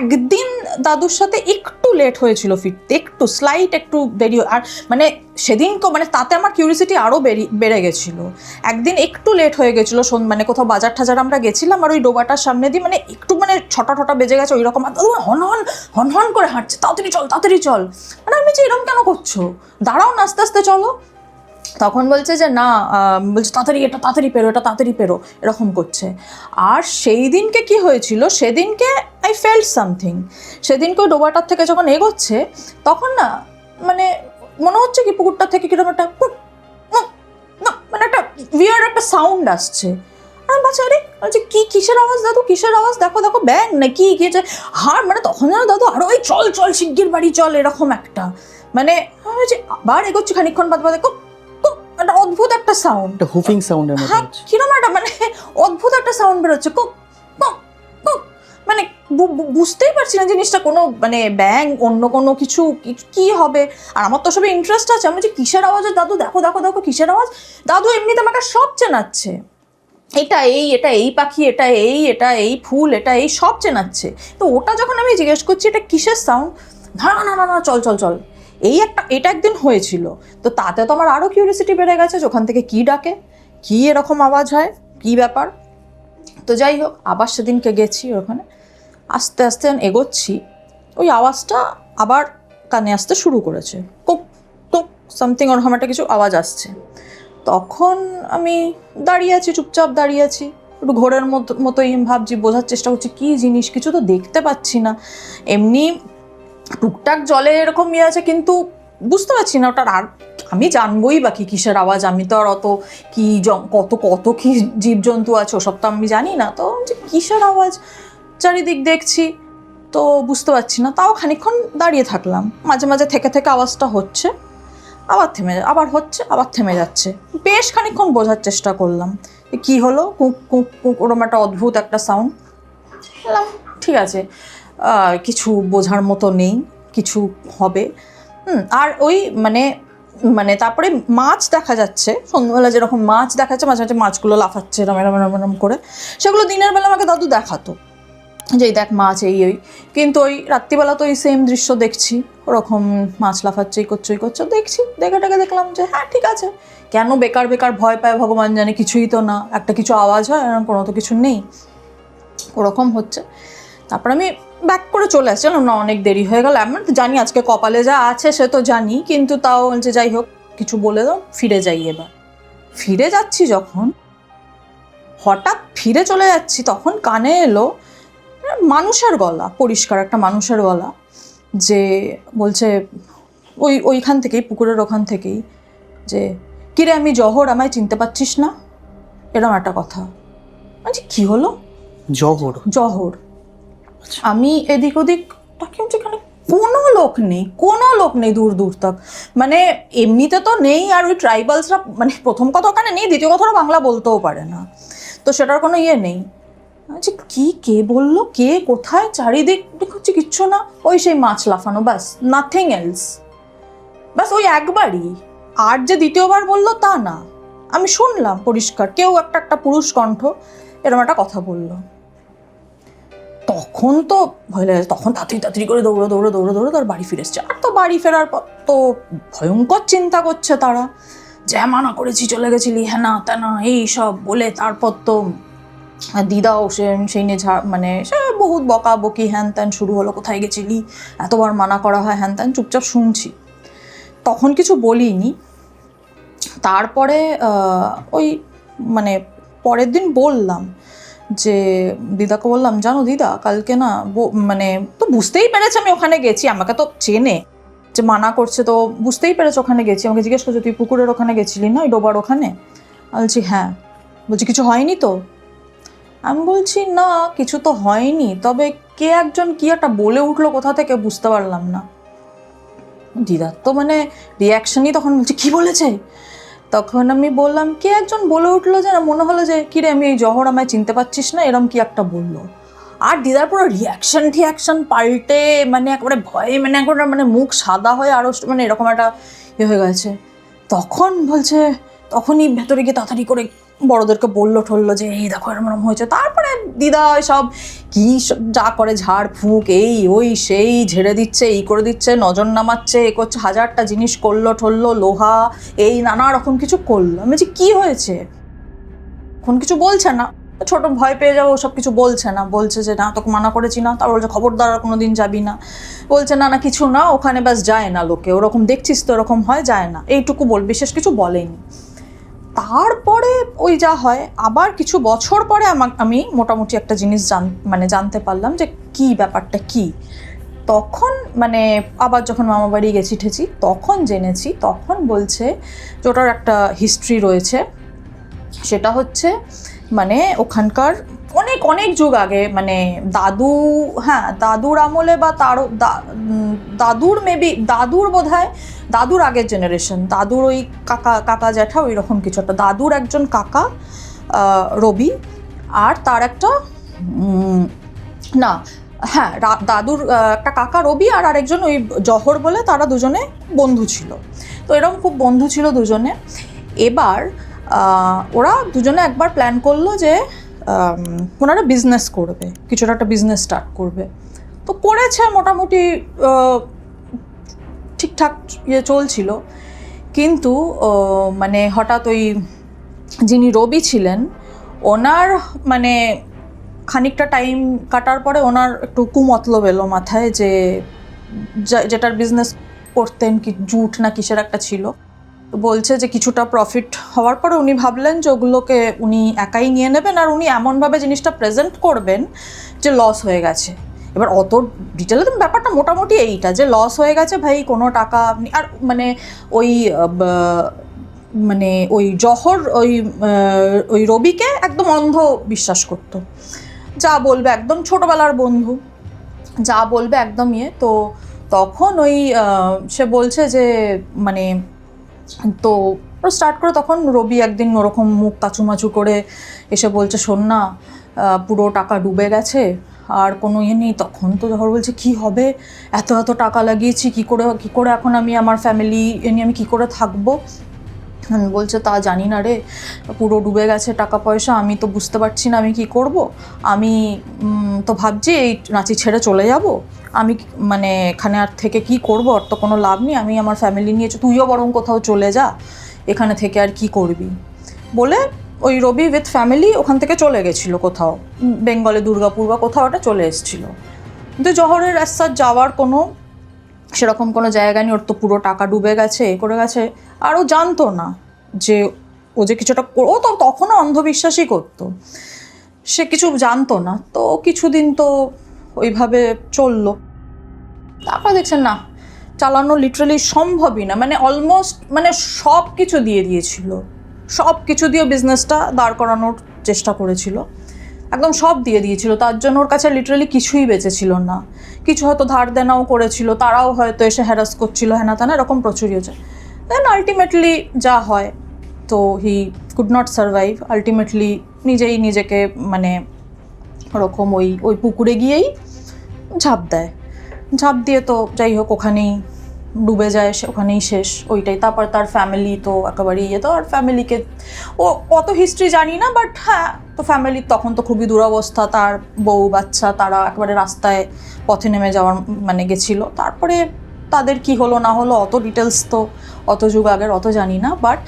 একদিন দাদুর সাথে একটু লেট হয়েছিল ফিরতে, একটু স্লাইট একটু দেরি। আর মানে সেদিন মানে তাতে আমার কিউরিসিটি আরও বেড়ে গেছিলো। একদিন একটু লেট হয়ে গেছিলো, মানে কোথাও বাজার টাজার আমরা গেছিলাম, আর ওই ডোবাটার সামনে দিয়ে মানে একটু মানে ছটা বেজে গেছে ওই রকম, আর দাদু হন হন করে হাঁটছে, তাড়াতাড়ি চল। মানে আমি যে এরকম কেন করছো, দাঁড়াও না, আস্তে আস্তে চলো। তখন বলছে যে না, বলছে তাড়াতাড়ি পেরো, এরকম করছে। আর সেই দিনকে কি হয়েছিল, সেদিনকে আই ফেল্ট সামথিং। সেদিনকে ওই ডোবাটার থেকে যখন এগোচ্ছে, তখন না মানে মনে হচ্ছে কি পুকুরটার থেকে কিরকম একটা মানে একটা উইয়ার্ড একটা সাউন্ড আসছে। আর বাচ্চা আরে বলছে কি, কিসের আওয়াজ দাদু, কিসের আওয়াজ, দেখো ব্যাং নাকি কি, হার মানে তখন যেন দাদু আরো ওই চল শিগগির বাড়ি চল, এরকম একটা মানে আবার এগোচ্ছি, খানিকক্ষণ বাদে একটা অদ্ভুত একটা সাউন্ড, হুফিং সাউন্ডের মতো, হ্যাঁ কিরকম একটা মানে অদ্ভুত একটা সাউন্ড বেরোচ্ছে, মানে বুঝতেই পারছি না জিনিসটা কোনো মানে ব্যাং অন্য কোনো কিছু কি হবে। আর আমার তো সবে ইন্টারেস্ট আছে, আমি যে কিসের আওয়াজ, দাদু দেখো কিসের আওয়াজ। দাদু এমনিতে আমাকে সব চেনাচ্ছে, এটা এই পাখি, এটা এই ফুল, এটা এই সব চেনাচ্ছে। তো ওটা যখন আমি জিজ্ঞেস করছি এটা কিসের সাউন্ড, না চল এটা একদিন হয়েছিল। তো তাতে তো আমার আরও কিউরিসিটি বেড়ে গেছে, ওখান থেকে কি ডাকে, কি এরকম আওয়াজ হয়, কি ব্যাপার। তো যাই হোক, আবার সেদিনকে গেছি ওখানে, আস্তে আস্তে এগোচ্ছি, ওই আওয়াজটা আবার কানে আসতে শুরু করেছে, কুক টুক সামথিং ওরকম একটা কিছু আওয়াজ আসছে। তখন আমি দাঁড়িয়ে আছি, চুপচাপ দাঁড়িয়ে আছি, একটু ঘোরের মতোই ভাবছি, বোঝার চেষ্টা করছি কী জিনিস, কিছু তো দেখতে পাচ্ছি না। এমনি টুকটাক জলে এরকম ইয়ে আছে, কিন্তু বুঝতে পারছি না ওটার। আর আমি জানবোই বা কিসের আওয়াজ, আমি তো আর অত কি কত কি জীবজন্তু আছে ওসব তো আমি জানি না। তো যে কিসের আওয়াজ, চারিদিক দেখছি তো বুঝতে পারছি না। তাও খানিকক্ষণ দাঁড়িয়ে থাকলাম, মাঝে মাঝে থেকে আওয়াজটা হচ্ছে, আবার হচ্ছে, আবার থেমে যাচ্ছে। বেশ খানিকক্ষণ বোঝার চেষ্টা করলাম কি হলো, কুক কুক কুক ওরকম একটা অদ্ভুত একটা সাউন্ড। বললাম ঠিক আছে, কিছু বোঝার মতো নেই, কিছু হবে। আর ওই মানে তারপরে মাছ দেখা যাচ্ছে, সন্ধ্যাবেলা যেরকম মাছ দেখা যাচ্ছে, মাঝে মাঝে মাছগুলো লাফাচ্ছে এরম করে, সেগুলো দিনের বেলা আমাকে দাদু দেখাতো, যে দেখ মাছ এই কিন্তু ওই রাত্রিবেলা তো ওই সেম দৃশ্য দেখছি, ওরকম মাছ লাফাচ্ছে, এই করছে দেখছি, দেখলাম যে হ্যাঁ ঠিক আছে, কেন বেকার ভয় পায় ভগবান জানে, কিছুই তো না, একটা কিছু আওয়াজ হয়, এরকম কোনো তো কিছু নেই, ওরকম হচ্ছে। তারপর আমি ব্যাক করে চলে আসছিলাম, না অনেক দেরি হয়ে গেল, আমি তো জানি আজকে কপালে যা আছে সে তো জানি, কিন্তু তাও বলছে যাই হোক কিছু বলে দাও, ফিরে যাই। এবার ফিরে যাচ্ছি যখন, হঠাৎ ফিরে চলে যাচ্ছি, তখন কানে এলো মানুষের গলা, পরিষ্কার একটা মানুষের গলা, যে বলছে ওইখান থেকেই, পুকুরের ওখান থেকেই, যে কিরে আমি জহর, আমায় চিনতে পারছিস না, এরকম একটা কথা। মানে কি হলো জহর। আমি এদিক ওদিক তাকে, এখানে কোনো লোক নেই দূর তক, মানে এমনিতে তো নেই। আর ওই ট্রাইবালসরা মানে প্রথম কথা ওখানে নেই, দ্বিতীয় কথা ওরা বাংলা বলতেও পারে না, তো সেটার কোনো ইয়ে নেই। যে কে বললো, কে কোথায়, চারিদিক হচ্ছে কিচ্ছু না, ওই সেই মাছ লাফানো, ব্যাস, নাথিং এলস। ব্যাস ওই একবারই, আর যে দ্বিতীয়বার বললো তা না, আমি শুনলাম পরিষ্কার কেউ একটা পুরুষ কণ্ঠ এরকম একটা কথা বললো। তখন তো ভয় লাগে, তখন তাড়াতাড়ি করে দৌড়ো তার বাড়ি ফিরে এসছে। আর তো বাড়ি ফেরার পর তো ভয়ঙ্কর চিন্তা করছে তারা, যে মানা করেছি চলে গেছিলি, হ্যাঁ না তা না এই সব বলে। তারপর তো দিদাও সেই নিয়ে মানে সে বহুত বকাবকি হ্যান ত্যান শুরু হলো, কোথায় গেছিলি, এতবার মানা করা হয় হ্যান ত্যান, চুপচাপ শুনছি, তখন কিছু বলিনি। তারপরে ওই মানে পরের দিন বললাম যে দিদাকে বললাম, জানো দিদা কালকে না মানে তো বুঝতেই পেরেছে আমি ওখানে গেছি, আমাকে তো চেনে, যে মানা করছে তো বুঝতেই পেরেছে ওখানে গেছি। আমাকে জিজ্ঞেস করছে তুই পুকুরের ওখানে গেছিলি না, ওই ডোবার ওখানে? আমি বলছি হ্যাঁ। বলছি কিছু হয়নি তো? আমি বলছি না কিছু তো হয়নি, তবে কে একজন কি একটা বলে উঠলো কোথা থেকে বুঝতে পারলাম না। দিদার তো মানে রিয়াকশনই তখন, বলছে কি বলেছে? তখন আমি বললাম কে একজন বলে উঠলো, যে না মনে হলো যে কিরে আমি এই জহর আমায় চিনতে পারছিস না, এরম কি একটা বললো। আর দিদার পুরো রিয়াকশন পাল্টে মানে একবারে ভয়ে মানে একবারে মানে মুখ সাদা হয়ে আরও মানে এরকম একটা ইয়ে হয়ে গেছে। তখন বলছে, তখনই ভেতরে গিয়ে তাড়াতাড়ি করে বড়োদেরকে ঠললো যে এই দেখো এরম হয়েছে। তারপরে দিদা সব কী যা করে ঝাড় ফুঁক এই ওই সেই ঝেড়ে দিচ্ছে, এই করে দিচ্ছে, নজর নামাচ্ছে, এ করছে, হাজারটা জিনিস ঠললো, লোহা এই নানা রকম কিছু করলো। আমি বলছি কী হয়েছে? এখন কিছু বলছে না, ছোট ভয় পেয়ে যাবো, ওসব কিছু বলছে না। বলছে যে না তোকে মানা করেছি না। তারপর বলছে খবরদার আর কোনো দিন যাবি না। বলছে না না কিছু না, ওখানে ব্যাস যায় না লোকে, ওরকম দেখছিস তো এরকম হয়, যায় না, এইটুকু বিশেষ কিছু বলেনি। তারপরে ওই যা হয়, আবার কিছু বছর পরে আমি মোটামুটি একটা জিনিস জানতে পারলাম যে কি ব্যাপারটা কি। তখন মানে আবার যখন মামা বাড়ি গেছি ঠেছি তখন জেনেছি, তখন বলছে যে ওটার একটা হিস্ট্রি রয়েছে। সেটা হচ্ছে মানে ওখানকার অনেক অনেক যুগ আগে, মানে দাদুর আমলে বা তারও দাদুর মেবি দাদুর বোধহয় দাদুর আগের জেনারেশন, দাদুর ওই কাকা জ্যাঠা ওই রকম কিছু একটা, দাদুর একজন কাকা রবি, আর তার একটা দাদুর একটা কাকা রবি আর আরেকজন ওই জহর বলে, তারা দুজনে বন্ধু ছিল। তো এরকম খুব বন্ধু ছিল দুজনে। এবার ওরা দুজনে একবার প্ল্যান করলো যে ওনারা বিজনেস করবে, কিছুটা একটা বিজনেস স্টার্ট করবে। তো করেছে, মোটামুটি ঠিকঠাক চলছিল। কিন্তু মানে হঠাৎ ওই যিনি রবি ছিলেন ওনার মানে খানিকটা টাইম কাটার পরে ওনার একটু কুমতলব এলো মাথায়, যে যেটার বিজনেস করতেন কি জুট না কিসের একটা ছিল, বলছে যে কিছুটা প্রফিট হওয়ার পরে উনি ভাবলেন যে ওগুলোকে উনি একাই নিয়ে নেবেন, আর উনি এমনভাবে জিনিসটা প্রেজেন্ট করবেন যে লস হয়ে গেছে। এবার অত ডিটেলে তো ব্যাপারটা মোটামুটি এইটা, যে লস হয়ে গেছে ভাই, কোনো টাকা আর মানে ওই জহর ওই রবিকে একদম অন্ধ বিশ্বাস করতো, যা বলবে একদম ছোটোবেলার বন্ধু, যা বলবে একদম তো তখন ওই সে বলছে যে মানে তো স্টার্ট করে, তখন রবি একদিন ওরকম মুখ কাচুমাচু করে এসে বলছে শোন না পুরো টাকা ডুবে গেছে আর কোনো নেই। তখন তো জহর বলছে কি হবে, এত টাকা লাগিয়েছি, কি করে এখন আমি আমার ফ্যামিলি নিয়ে আমি কী করে থাকবো? বলছে তা জানি না রে, পুরো ডুবে গেছে টাকা পয়সা, আমি তো বুঝতে পারছি না আমি কি করব। আমি তো ভাবছি এই রাঁচি ছেড়ে চলে যাব, আমি মানে এখানে আর থেকে কি করব, আর তো কোনো লাভ নেই, আমি আমার ফ্যামিলি নিয়ে তুইও বরং কোথাও চলে যা, এখানে থেকে আর কি করবি বলে ওই রবি উইথ ফ্যামিলি ওখান থেকে চলে গেছিলো কোথাও, বেঙ্গলে দুর্গাপুর বা কোথাও ওটা চলে এসেছিলো। কিন্তু জহরের রাস্তার যাওয়ার কোনো সেরকম কোনো জায়গা নেই, ওর তো পুরো টাকা ডুবে গেছে, করে গেছে। আর ও জানতো না যে ও যে কিছুটা, ও তো তখনও অন্ধবিশ্বাসই করতো, সে কিছু জানতো না। তো কিছুদিন তো ওইভাবে চললো। তারপর দেখছেন না চালানো লিটারালি সম্ভবই না, মানে অলমোস্ট মানে সব কিছু দিয়ে দিয়েছিল, সব কিছু দিয়ে বিজনেসটা দাঁড় করানোর চেষ্টা করেছিল, একদম সব দিয়ে দিয়েছিল। তার জন্য ওর কাছে লিটারালি কিছুই বেঁচেছিল না। কিছু হয়তো ধার দেনাও করেছিল, তারাও হয়তো এসে হ্যারাস করছিল, হ্যানা তানা এরকম প্রচুরই হয়েছে। দেন আলটিমেটলি যা হয়, তো he could not survive, ultimately নিজেকে মানে ওরকম ওই পুকুরে গিয়েই ঝাঁপ দিয়ে তো যাই হোক ওখানেই ডুবে যায়, ওখানেই শেষ ওইটাই। তারপর তার ফ্যামিলি তো একেবারেই তো, আর ফ্যামিলিকে ও অত হিস্ট্রি জানি না, বাট হ্যাঁ তো ফ্যামিলির তখন তো খুবই দুরবস্থা, তার বউ বাচ্চা তারা একেবারে রাস্তায় পথে নেমে যাওয়ার মানে গেছিলো। তারপরে তাদের কি হলো না হলো অত ডিটেলস তো অত যুগ আগের অত জানি না, বাট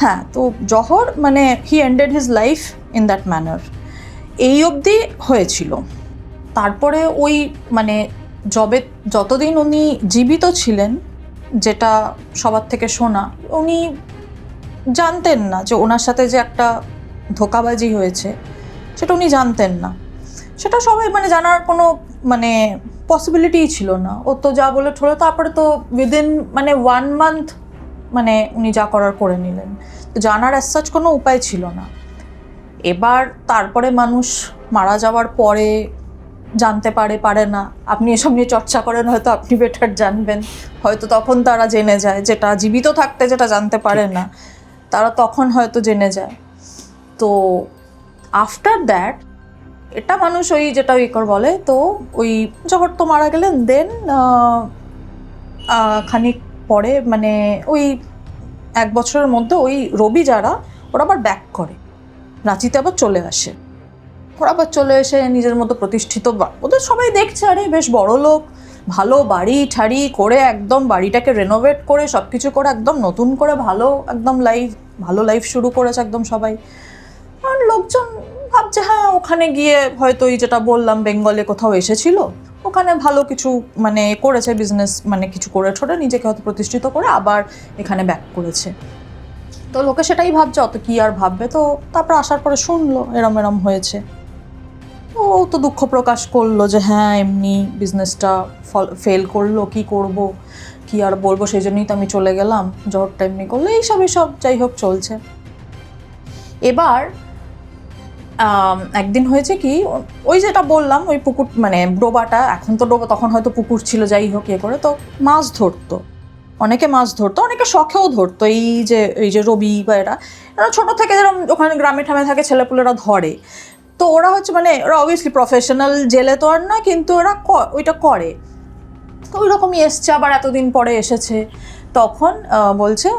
হ্যাঁ তো জহর মানে he ended his life in that manner, এই অবধি হয়েছিল। তারপরে ওই মানে যতদিন উনি জীবিত ছিলেন, যেটা সবার থেকে শোনা, উনি জানতেন না যে ওনার সাথে যে একটা ধোঁকাবাজি হয়েছে, সেটা উনি জানতেন না। সেটা সবাই মানে জানার কোনো মানে পসিবিলিটিই ছিল না। ও তো যা বলে ঠোলো, তারপরে তো উইদিন মানে 1 month মানে উনি যা করার করে নিলেন। তো জানার অ্যাজ সাচ কোনো উপায় ছিল না। এবার তারপরে মানুষ মারা যাওয়ার পরে জানতে পারে না। আপনি এসব নিয়ে চর্চা করেন, হয়তো আপনি বেটার জানবেন। হয়তো তখন তারা জেনে যায়, যেটা জীবিত থাকতে যেটা জানতে পারে না তারা তখন হয়তো জেনে যায়। তো আফটার দ্যাট এটা মানুষ ওই যেটা ইকর বলে, তো ওই জহর তো মারা গেলেন, দেন খানিক পরে মানে ওই 1 বছরের মধ্যে ওই রবি যারা ওরা আবার ব্যাক করে, রাঁচিতে আবার চলে আসে। ওরা আবার চলে এসে নিজের মতো প্রতিষ্ঠিত, ওদের সবাই দেখছে আরে বেশ বড় লোক, ভালো বাড়ি ঠাড়ি করে একদম বাড়িটাকে রেনোভেট করে সব কিছু করে একদম নতুন করে একদম ভালো লাইফ শুরু করেছে একদম সবাই। আর লোকজন ভাবছে হ্যাঁ ওখানে গিয়ে হয়তো ওই যেটা বললাম বেঙ্গলে কোথাও এসেছিল, ওখানে ভালো কিছু মানে করেছে, বিজনেস মানে কিছু করে ঠোরে নিজেকে হয়তো প্রতিষ্ঠিত করে আবার এখানে ব্যাক করেছে। তো লোকে সেটাই ভাবছে, অত কি আর ভাববে। তো তারপর আসার পরে শুনলো এরম হয়েছে, ও তো দুঃখ প্রকাশ করলো যে হ্যাঁ এমনি বিজনেসটা ফেল করলো, কি করব কি আর বলবো, সেই জন্যই তো আমি চলে গেলাম, জ্বরটা এমনি করলো, এইসব যাই হোক চলছে। এবার একদিন হয়েছে কি, ওই যেটা বললাম ওই পুকুর মানে ডোবাটা, এখন তো ডোবা, তখন হয়তো পুকুর ছিল, যাই হোক করে তো মাছ ধরতো, অনেকে মাছ ধরতো, অনেকে শখেও ধরতো। এই যে রবি বা এরা ছোটো থেকে যেরকম ওখানে গ্রামে ঠামে থাকে ছেলেপুলেরা ধরে, তো ওরা হচ্ছে মানে ওরা অবভিয়াসলি প্রফেশনাল জেলে তো আর না, কিন্তু ওরা ওইটা করে। তো ওই রকমই এসছে, আবার এতদিন পরে এসেছে, তখন বলছে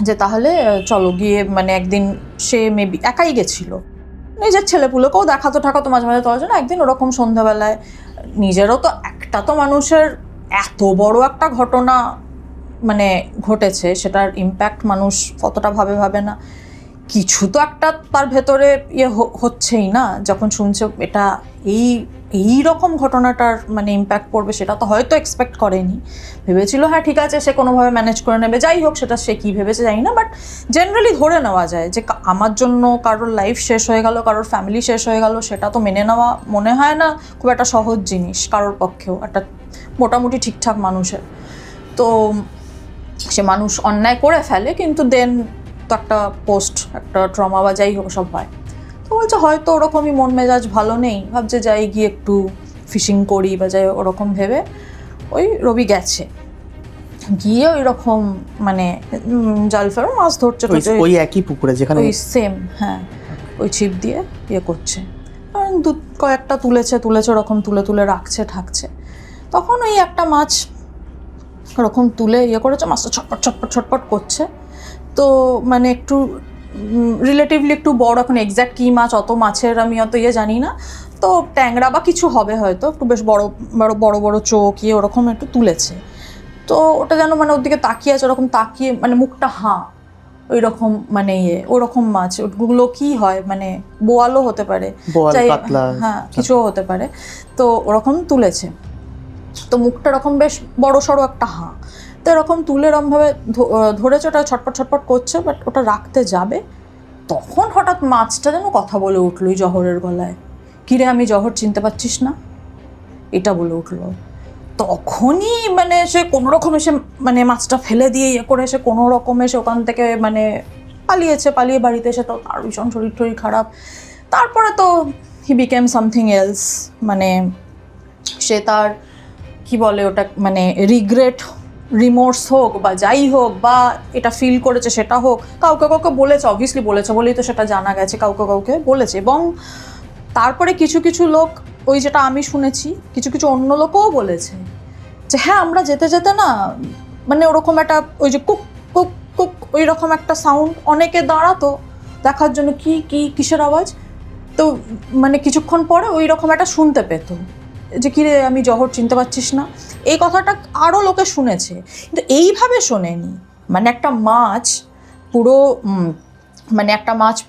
যে তাহলে চলো গিয়ে মানে একদিন, সে মেবি একাই গেছিলো, নিজের ছেলেপুলেকেও দেখাতো ঠাকাতো মাঝে মাঝে তোলার জন্য। একদিন ওরকম সন্ধ্যাবেলায়, নিজেরও তো একটা তো মানুষের এত বড় একটা ঘটনা মানে ঘটেছে, সেটার ইম্প্যাক্ট মানুষ কতটা ভাবে না, কিছু তো একটা তার ভেতরে হচ্ছেই না। যখন শুনছে এটা এই রকম ঘটনাটার মানে ইম্প্যাক্ট পড়বে, সেটা তো হয়তো এক্সপেক্ট করেনি। ভেবেছিল হ্যাঁ ঠিক আছে সে কোনোভাবে ম্যানেজ করে নেবে, যাই হোক সেটা সে কী ভেবেছে জানি না, বাট জেনারেলি ধরে নেওয়া যায় যে আমার জন্য কারোর লাইফ শেষ হয়ে গেল, কারোর ফ্যামিলি শেষ হয়ে গেল, সেটা তো মেনে নেওয়া মনে হয় না খুব একটা সহজ জিনিস কারোর পক্ষেও, একটা মোটামুটি ঠিকঠাক মানুষের। তো সে মানুষ অন্যায় করে ফেলে, কিন্তু দেন তো একটা একটা ট্রমা বা যাই হোক সব হয়। তো বলছে হয়তো ওরকমই মন মেজাজ ভালো নেই, ভাবছে যাই গিয়ে একটু ফিশিং করি বা যাই ওরকম ভেবে ওই রবি গেছে, গিয়ে ওই রকম মানে জাল ফেরো মাছ ধরছে, ওই একই পুকুরে যেখানে ওই সেম, হ্যাঁ ওই ছিপ দিয়ে করছে। কয়েকটা তুলেছে ওরকম তুলে রাখছে ঠাকছে, তখন ওই একটা মাছ ওরকম তুলে করেছে, মাছটা ছটপট করছে। তো মানে একটু রিলেটিভলি একটু বড়, এখন এক্স্যাক্ট কী মাছ, অত মাছের আমি অত জানি না, তো ট্যাংরা বা কিছু হবে হয়তো, একটু বেশ বড় চোখ ওরকম একটু তুলেছে। তো ওটা যেন মানে ওর দিকে তাকিয়ে আছে, ওরকম তাকিয়ে মানে মুখটা হাঁ ওই রকম মানে ওরকম মাছ, ওগুলো কি হয় মানে বোয়ালও হতে পারে, হ্যাঁ কিছুও হতে পারে। তো ওরকম তুলেছে, তো মুখটা এরকম বেশ বড় সড়ো একটা হাঁ, তো এরকম তুলে এরমভাবে ধরেছে, ওটা ছটপট করছে, বাট ওটা রাখতে যাবে, তখন হঠাৎ মাছটা যেন কথা বলে উঠলো ওই জহরের গলায়, কিরে আমি জহর চিনতে পারছিস না, এটা বলে উঠলো। তখনই মানে সে কোনোরকম এসে মানে মাছটা ফেলে দিয়ে করে এসে কোনোরকম এসে ওখান থেকে মানে পালিয়ে বাড়িতে এসে তো তার ভীষণ শরীর খারাপ। তারপরে তো হি বিকেম সামথিং এলস, মানে সে তার কি বলে ওটা মানে রিমোর্স হোক বা যাই হোক, বা এটা ফিল করেছে সেটা হোক, কাউকে বলেছে, অবভিয়াসলি বলেছে বলেই তো সেটা জানা গেছে, কাউকে বলেছে। এবং তারপরে কিছু লোক, ওই যেটা আমি শুনেছি, কিছু অন্য লোকও বলেছে যে হ্যাঁ আমরা যেতে না মানে ওরকম একটা ওই যে কুক কুক কুক ওই রকম একটা সাউন্ড, অনেকে দাঁড়াতো দেখার জন্য কিসের আওয়াজ, তো মানে কিছুক্ষণ পরে ওই রকম একটা শুনতে পেতো যে কিরে আমি জহর চিনতে পারছিস না, এই কথাটা আরও লোকে শুনেছে, কিন্তু এইভাবে শোনেনি। মানে একটা মাছ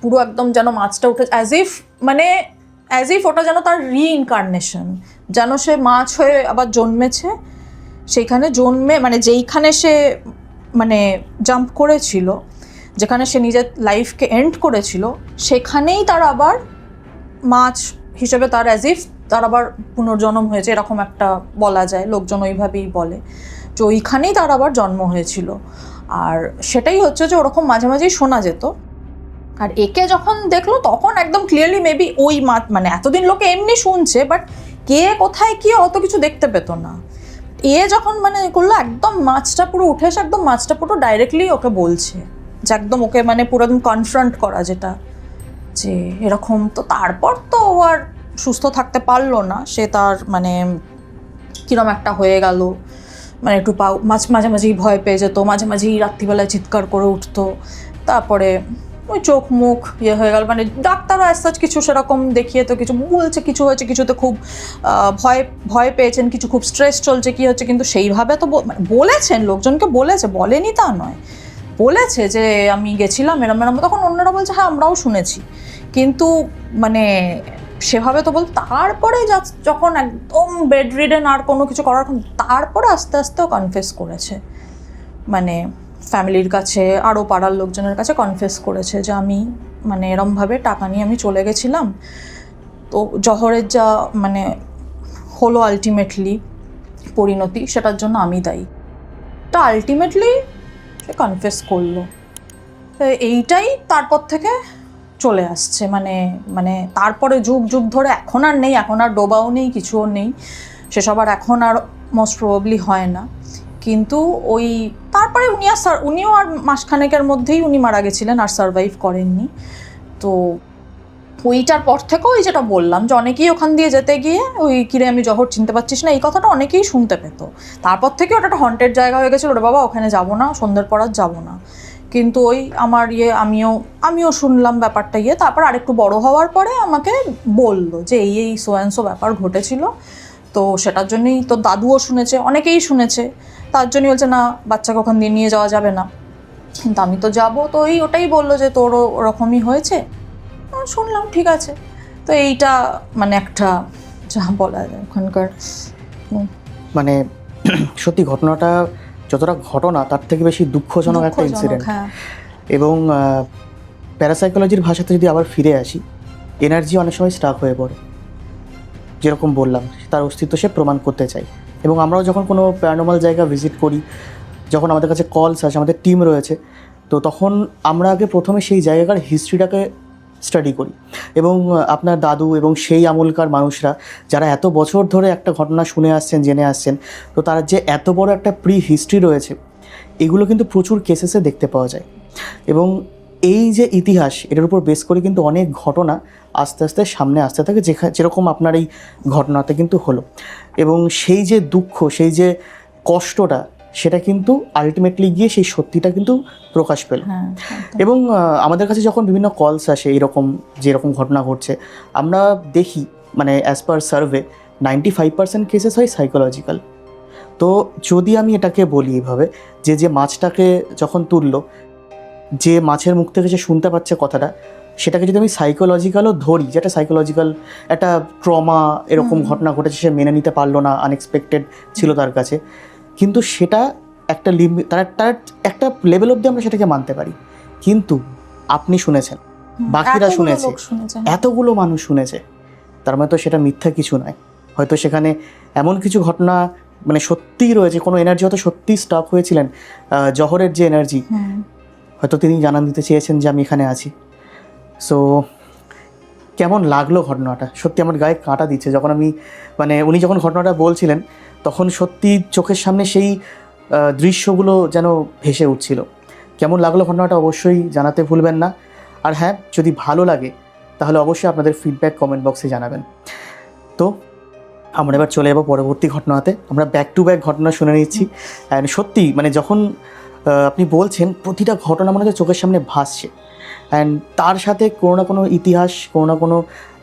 পুরো একদম যেন মাছটা উঠে অ্যাজ ইফ ওটা যেন তার রিইনকার্নেশন, যেন সে মাছ হয়ে আবার জন্মেছে, সেইখানে জন্মে মানে যেইখানে সে মানে জাম্প করেছিল, যেখানে সে নিজের লাইফকে এন্ড করেছিল, সেখানেই তার আবার মাছ হিসেবে তার অ্যাজ ইফ তার আবার পুনর্জন্ম হয়েছে, এরকম একটা বলা যায়, লোকজন ওইভাবেই বলে যে ওইখানেই তার আবার জন্ম হয়েছিল। আর সেটাই হচ্ছে যে ওরকম মাঝে মাঝেই শোনা যেত। আর একে যখন দেখলো তখন একদম ক্লিয়ারলি মেবি ওই মাছ, মানে এতদিন লোকে এমনি শুনছে বাট কে কোথায় কি অত কিছু দেখতে পেত না। এ যখন মানে করলো একদম মাছটা পুরো উঠে এসে একদম মাছটা পুরো ডাইরেক্টলি ওকে বলছে যে একদম ওকে মানে পুরো একদম কনফ্রন্ট করা, যেটা যে এরকম। তো তারপর তো ও আর সুস্থ থাকতে পারলো না, সে তার মানে কিরম একটা হয়ে গেল, মানে একটু মাঝে মাঝেই ভয় পেয়ে যেত, মাঝে মাঝেই রাত্রিবেলায় চিৎকার করে উঠতো, তারপরে ওই চোখ মুখ ইয়ে হয়ে গেল। মানে ডাক্তারও অ্যাজ কিছু সেরকম দেখিয়ে তো কিছু বলছে, কিছু হয়েছে, কিছুতে খুব ভয় পেয়েছেন, কিছু খুব স্ট্রেস চলছে, কি হচ্ছে, কিন্তু সেইভাবে তো মানে বলেছেন, লোকজনকে বলেছে, বলেনি তা নয়, বলেছে যে আমি গেছিলাম এরম এরম, তখন অন্যরা বলছে হ্যাঁ আমরাও শুনেছি, কিন্তু মানে সেভাবে তো বল। তারপরে যখন একদম বেড রিডেন আর কোনো কিছু করার, তারপরে আস্তে আস্তেও কনফেস করেছে, মানে ফ্যামিলির কাছে আরও পাড়ার লোকজনের কাছে কনফেস করেছে যে আমি মানে এরমভাবে টাকা নিয়ে আমি চলে গেছিলাম, তো জহরের যা মানে হলো আলটিমেটলি পরিণতি, সেটার জন্য আমি দায়ী। তা আলটিমেটলি সে কনফেস করলো। তো এইটাই তারপর থেকে চলে আসছে, মানে তারপরে যুগ যুগ ধরে, এখন আর নেই, এখন আর ডোবাও নেই, কিছুও নেই, সেসব আর এখন আর মোস্ট প্রবাবলি হয় না। কিন্তু ওই তারপরে উনিও আর মাসখানেকের মধ্যেই উনি মারা গেছিলেন, আর সারভাইভ করেননি। তো ওইটার পর থেকেও ওই যেটা বললাম যে অনেকেই ওখান দিয়ে যেতে গিয়ে ওই কিরে আমি জহর চিনতে পারছিস না, এই কথাটা অনেকেই শুনতে পেত। তারপর থেকে ওটা একটা হন্টেড জায়গা হয়ে গেছিলো, ওটা বাবা ওখানে যাবো না, সন্ধ্যের পর আর যাবো না। কিন্তু ওই আমার আমিও শুনলাম ব্যাপারটা, তারপর আরেকটু বড় হওয়ার পরে আমাকে বললো যে এই সো অ্যান্ড সো ব্যাপার ঘটেছিল। তো সেটার জন্যই তো দাদুও শুনেছে, অনেকেই শুনেছে, তার জন্যই বলছে না বাচ্চাকে ওখান দিয়ে নিয়ে যাওয়া যাবে না, কিন্তু আমি তো যাবো। তো ওটাই বললো যে তোরও ওরকমই হয়েছে। শুনলাম ঠিক আছে। তো এইটা মানে একটা যা বলা যায় ওখানকার, মানে সত্যি ঘটনাটা যতটা ঘটনা তার থেকে বেশি দুঃখজনক একটা ইনসিডেন্ট। হ্যাঁ। এবং প্যারাসাইকোলজির ভাষাতে যদি আবার ফিরে আসি, এনার্জি অনেক সময় স্টাক হয়ে পড়ে, যেরকম বললাম তার অস্তিত্ব সে প্রমাণ করতে চায়। এবং আমরাও যখন কোনো প্যারানর্মাল জায়গা ভিজিট করি, যখন আমাদের কাছে কলস আসে, আমাদের টিম রয়েছে, তো তখন আমরা আগে প্রথমে সেই জায়গার হিস্ট্রিটাকে স্টাডি করি। এবং আপনার দাদু এবং সেই আমলকার মানুষরা যারা এত বছর ধরে একটা ঘটনা শুনে আসছেন, জেনে আসছেন, তো তার যে এত বড় একটা প্রি হিস্ট্রি রয়েছে, এগুলো কিন্তু প্রচুর কেসেসে দেখতে পাওয়া যায়। এবং এই যে ইতিহাস, এটার উপর বেস করে কিন্তু অনেক ঘটনা আস্তে আস্তে সামনে আসতে থাকে, যেরকম আপনার এই ঘটনাতে কিন্তু হলো। এবং সেই যে দুঃখ, সেই যে কষ্টটা, সেটা কিন্তু আলটিমেটলি গিয়ে সেই সত্যিটা কিন্তু প্রকাশ পেল। এবং আমাদের কাছে যখন বিভিন্ন কলস আসে এরকম যেরকম ঘটনা ঘটছে, আমরা দেখি মানে অ্যাজ পার সার্ভে 95% কেসেস হয় সাইকোলজিক্যাল। তো যদি আমি এটাকে বলি এইভাবে, যে মাছটাকে যখন তুললো, যে মাছের মুখ থেকে যে শুনতে পাচ্ছে কথাটা, সেটাকে যদি আমি সাইকোলজিক্যালও ধরি, যেটা সাইকোলজিক্যাল একটা ট্রমা, এরকম ঘটনা ঘটেছে, সে মেনে নিতে পারলো না, আনএক্সপেক্টেড ছিল তার কাছে, কিন্তু সেটা একটা তার একটা লেভেল অবধি আমরা সেটাকে মানতে পারি। কিন্তু আপনি শুনেছেন, বাকিরা শুনেছে, এতগুলো মানুষ শুনেছে, তার মানে তো সেটা মিথ্যা কিছু নয়। হয়তো সেখানে এমন কিছু ঘটনা মানে সত্যিই রয়েছে, কোনো এনার্জি হয়তো সত্যিই স্টক হয়েছিলেন, জহরের যে এনার্জি, হয়তো তিনি জানান দিতে চেয়েছেন যে আমি এখানে আছি। সো কেমন লাগলো ঘটনাটা? সত্যি আমার গায়ে কাঁটা দিচ্ছে যখন আমি মানে উনি যখন ঘটনাটা বলছিলেন, তখন সত্যি চোখের সামনে সেই দৃশ্যগুলো যেন ভেসে উঠছিল। কেমন লাগলো ঘটনাটা অবশ্যই জানাতে ভুলবেন না। আর হ্যাঁ, যদি ভালো লাগে তাহলে অবশ্যই আপনাদের ফিডব্যাক কমেন্ট বক্সে জানাবেন। তো আমরা এবার চলে যাবো পরবর্তী ঘটনাতে। আমরা ব্যাক টু ব্যাক ঘটনা শুনে নিচ্ছি। অ্যান্ড সত্যি মানে যখন আপনি বলছেন, প্রতিটা ঘটনা মনে হচ্ছে চোখের সামনে ভাসছে, অ্যান্ড তার সাথে কোনো না কোনো ইতিহাস, কোনো না কোনো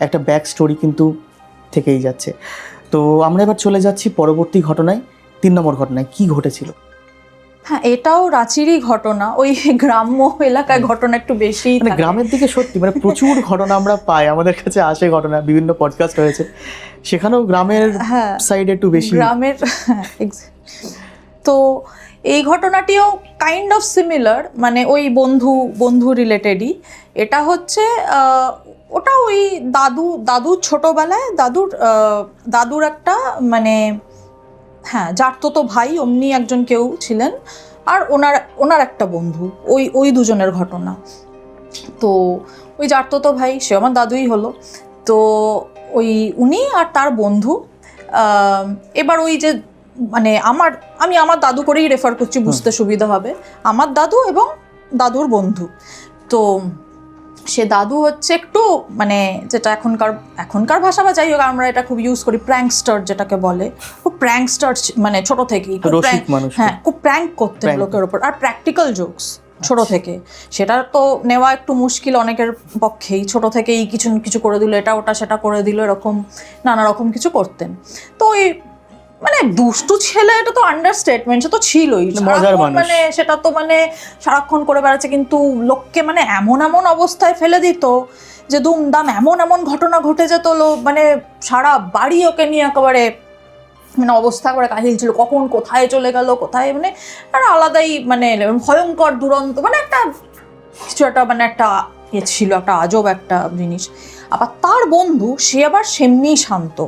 একটা ব্যাক স্টোরি কিন্তু থেকেই যাচ্ছে। তো আমরা এবার চলে যাচ্ছি পরবর্তী ঘটনায়, 3 নম্বর ঘটনায়। কি ঘটেছিল? হ্যাঁ, এটাও রাঁচিরই ঘটনা, ওই গ্রাম্য এলাকায় ঘটনা একটু বেশি, মানে গ্রামের দিকে সত্যি মানে প্রচুর ঘটনা আমরা পাই, আমাদের কাছে আসে ঘটনা, বিভিন্ন পডকাস্ট হয়েছে, সেখানেও গ্রামের সাইড একটু বেশি, গ্রামের। তো এই ঘটনাটিও কাইন্ড অফ সিমিলার, মানে ওই বন্ধু রিলেটেডই। এটা হচ্ছে ওটা ওই দাদুর ছোটবেলায় দাদুর একটা মানে হ্যাঁ জারতো ভাই অমনি একজন কেউ ছিলেন, আর ওনার একটা বন্ধু, ওই দুজনের ঘটনা। তো ওই জারতো ভাই সে আমার দাদুই হলো। তো ওই উনি আর তার বন্ধু, এবার ওই যে মানে আমি আমার দাদু করেই রেফার করছি বুঝতে সুবিধা হবে, আমার দাদু এবং দাদুর বন্ধু। তো সে দাদু হচ্ছে একটু মানে যেটা এখনকার ভাষা বা যাই হোক আমরা এটা খুব ইউজ করি, প্র্যাঙ্কস্টার যেটাকে বলে। খুব প্র্যাঙ্কস্টার মানে ছোট থেকেই, হ্যাঁ খুব প্র্যাঙ্ক করতেন লোকের ওপর, আর প্র্যাকটিক্যাল জোকস ছোট থেকে। সেটা তো নেওয়া একটু মুশকিল অনেকের পক্ষেই, ছোট থেকেই কিছু কিছু করে দিল, এটা ওটা সেটা করে দিল, এরকম নানা রকম কিছু করতেন। তো ওই মানে দুষ্টু ছেলে, এটা তো আন্ডারস্টেটমেন্ট, সে তো ছিলই, মানে সেটা তো মানে সারাক্ষণ করে বেড়াচ্ছে, কিন্তু লোককে মানে এমন অবস্থায় ফেলে দিত যে দুমদাম এমন ঘটনা ঘটে যেত, মানে সারা বাড়ি ওকে নিয়ে একেবারে মানে অবস্থা করে কাহিল ছিল, কখন কোথায় চলে গেল, কোথায় মানে একটা আলাদাই মানে ভয়ঙ্কর দুরন্ত মানে একটা কিছু একটা মানে একটা ছিল, একটা আজব একটা জিনিস। আবার তার বন্ধু সে আবার সেমনি শান্ত।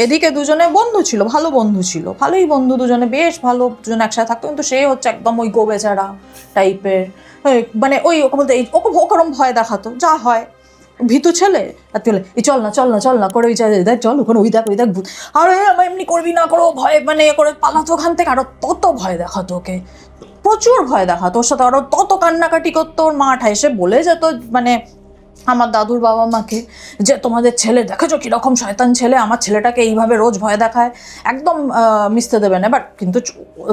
এদিকে দুজনে বন্ধু ছিল, ভালো বন্ধু ছিল, ভালোই বন্ধু দুজনে, বেশ ভালো, দুজনে একসাথে থাকতো, কিন্তু সে হচ্ছে একদম ওই গোবেচারা টাইপের, মানে ওকে বলতে ওকে ওরকম ভয় দেখাতো, যা হয় ভীতু ছেলে। আর তুই চল না করে ওই দেখ চল ওখানে ওই দেখ আর এমনি করবি না করো, ভয় মানে করে পালাতো ওখান থেকে, আরো তত ভয় দেখাতো ওকে, প্রচুর ভয় দেখাতো, ওর সাথে আরো তত কান্নাকাটি করতো। ওর মা এসে বলে যেত মানে আমার দাদুর বাবা মাকে যে তোমাদের ছেলে দেখেছো কিরকম শয়তান ছেলে, আমার ছেলেটাকে এইভাবে রোজ ভয় দেখায়, একদম মিশতে দেবে না। এবার কিন্তু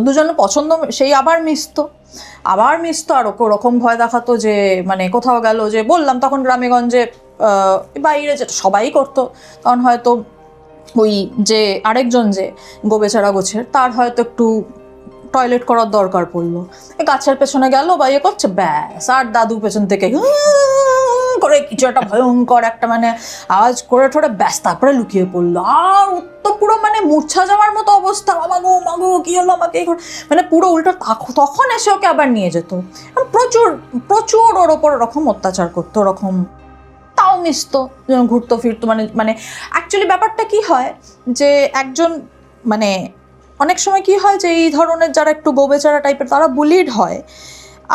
দুজনে পছন্দ, সেই আবার মিশতো আর ওকে ওরকম ভয় দেখাতো যে মানে কোথাও গেল, যে বললাম তখন গ্রামেগঞ্জে বাইরে যেটা সবাই করতো, তখন হয়তো ওই যে আরেকজন যে গোবেচারা গোছের, তার হয়তো একটু টয়লেট করার দরকার পড়লো, গাছের পেছনে গেল বা ইয়ে করছে, ব্যাস আর দাদু পেছন থেকে করে কিছু একটা ভয়ঙ্কর একটা মানে আওয়াজ করে ঠোরে ব্যাস তারপরে লুকিয়ে পড়লো। আর তো পুরো মানে মূর্ছা যাওয়ার মতো অবস্থা, মাগো কি হলো আমাকে, মানে পুরো উল্টো। তখন এসে ওকে আবার নিয়ে যেত, প্রচুর ওর ওপর ওরকম অত্যাচার করতো, ওরকম তাও মিশতো, ঘুরতো ফিরতো, মানে অ্যাকচুয়ালি ব্যাপারটা কি হয় যে একজন মানে অনেক সময় কি হয় যে এই ধরনের যারা একটু গোবেচারা টাইপের তারা বুলিড হয়,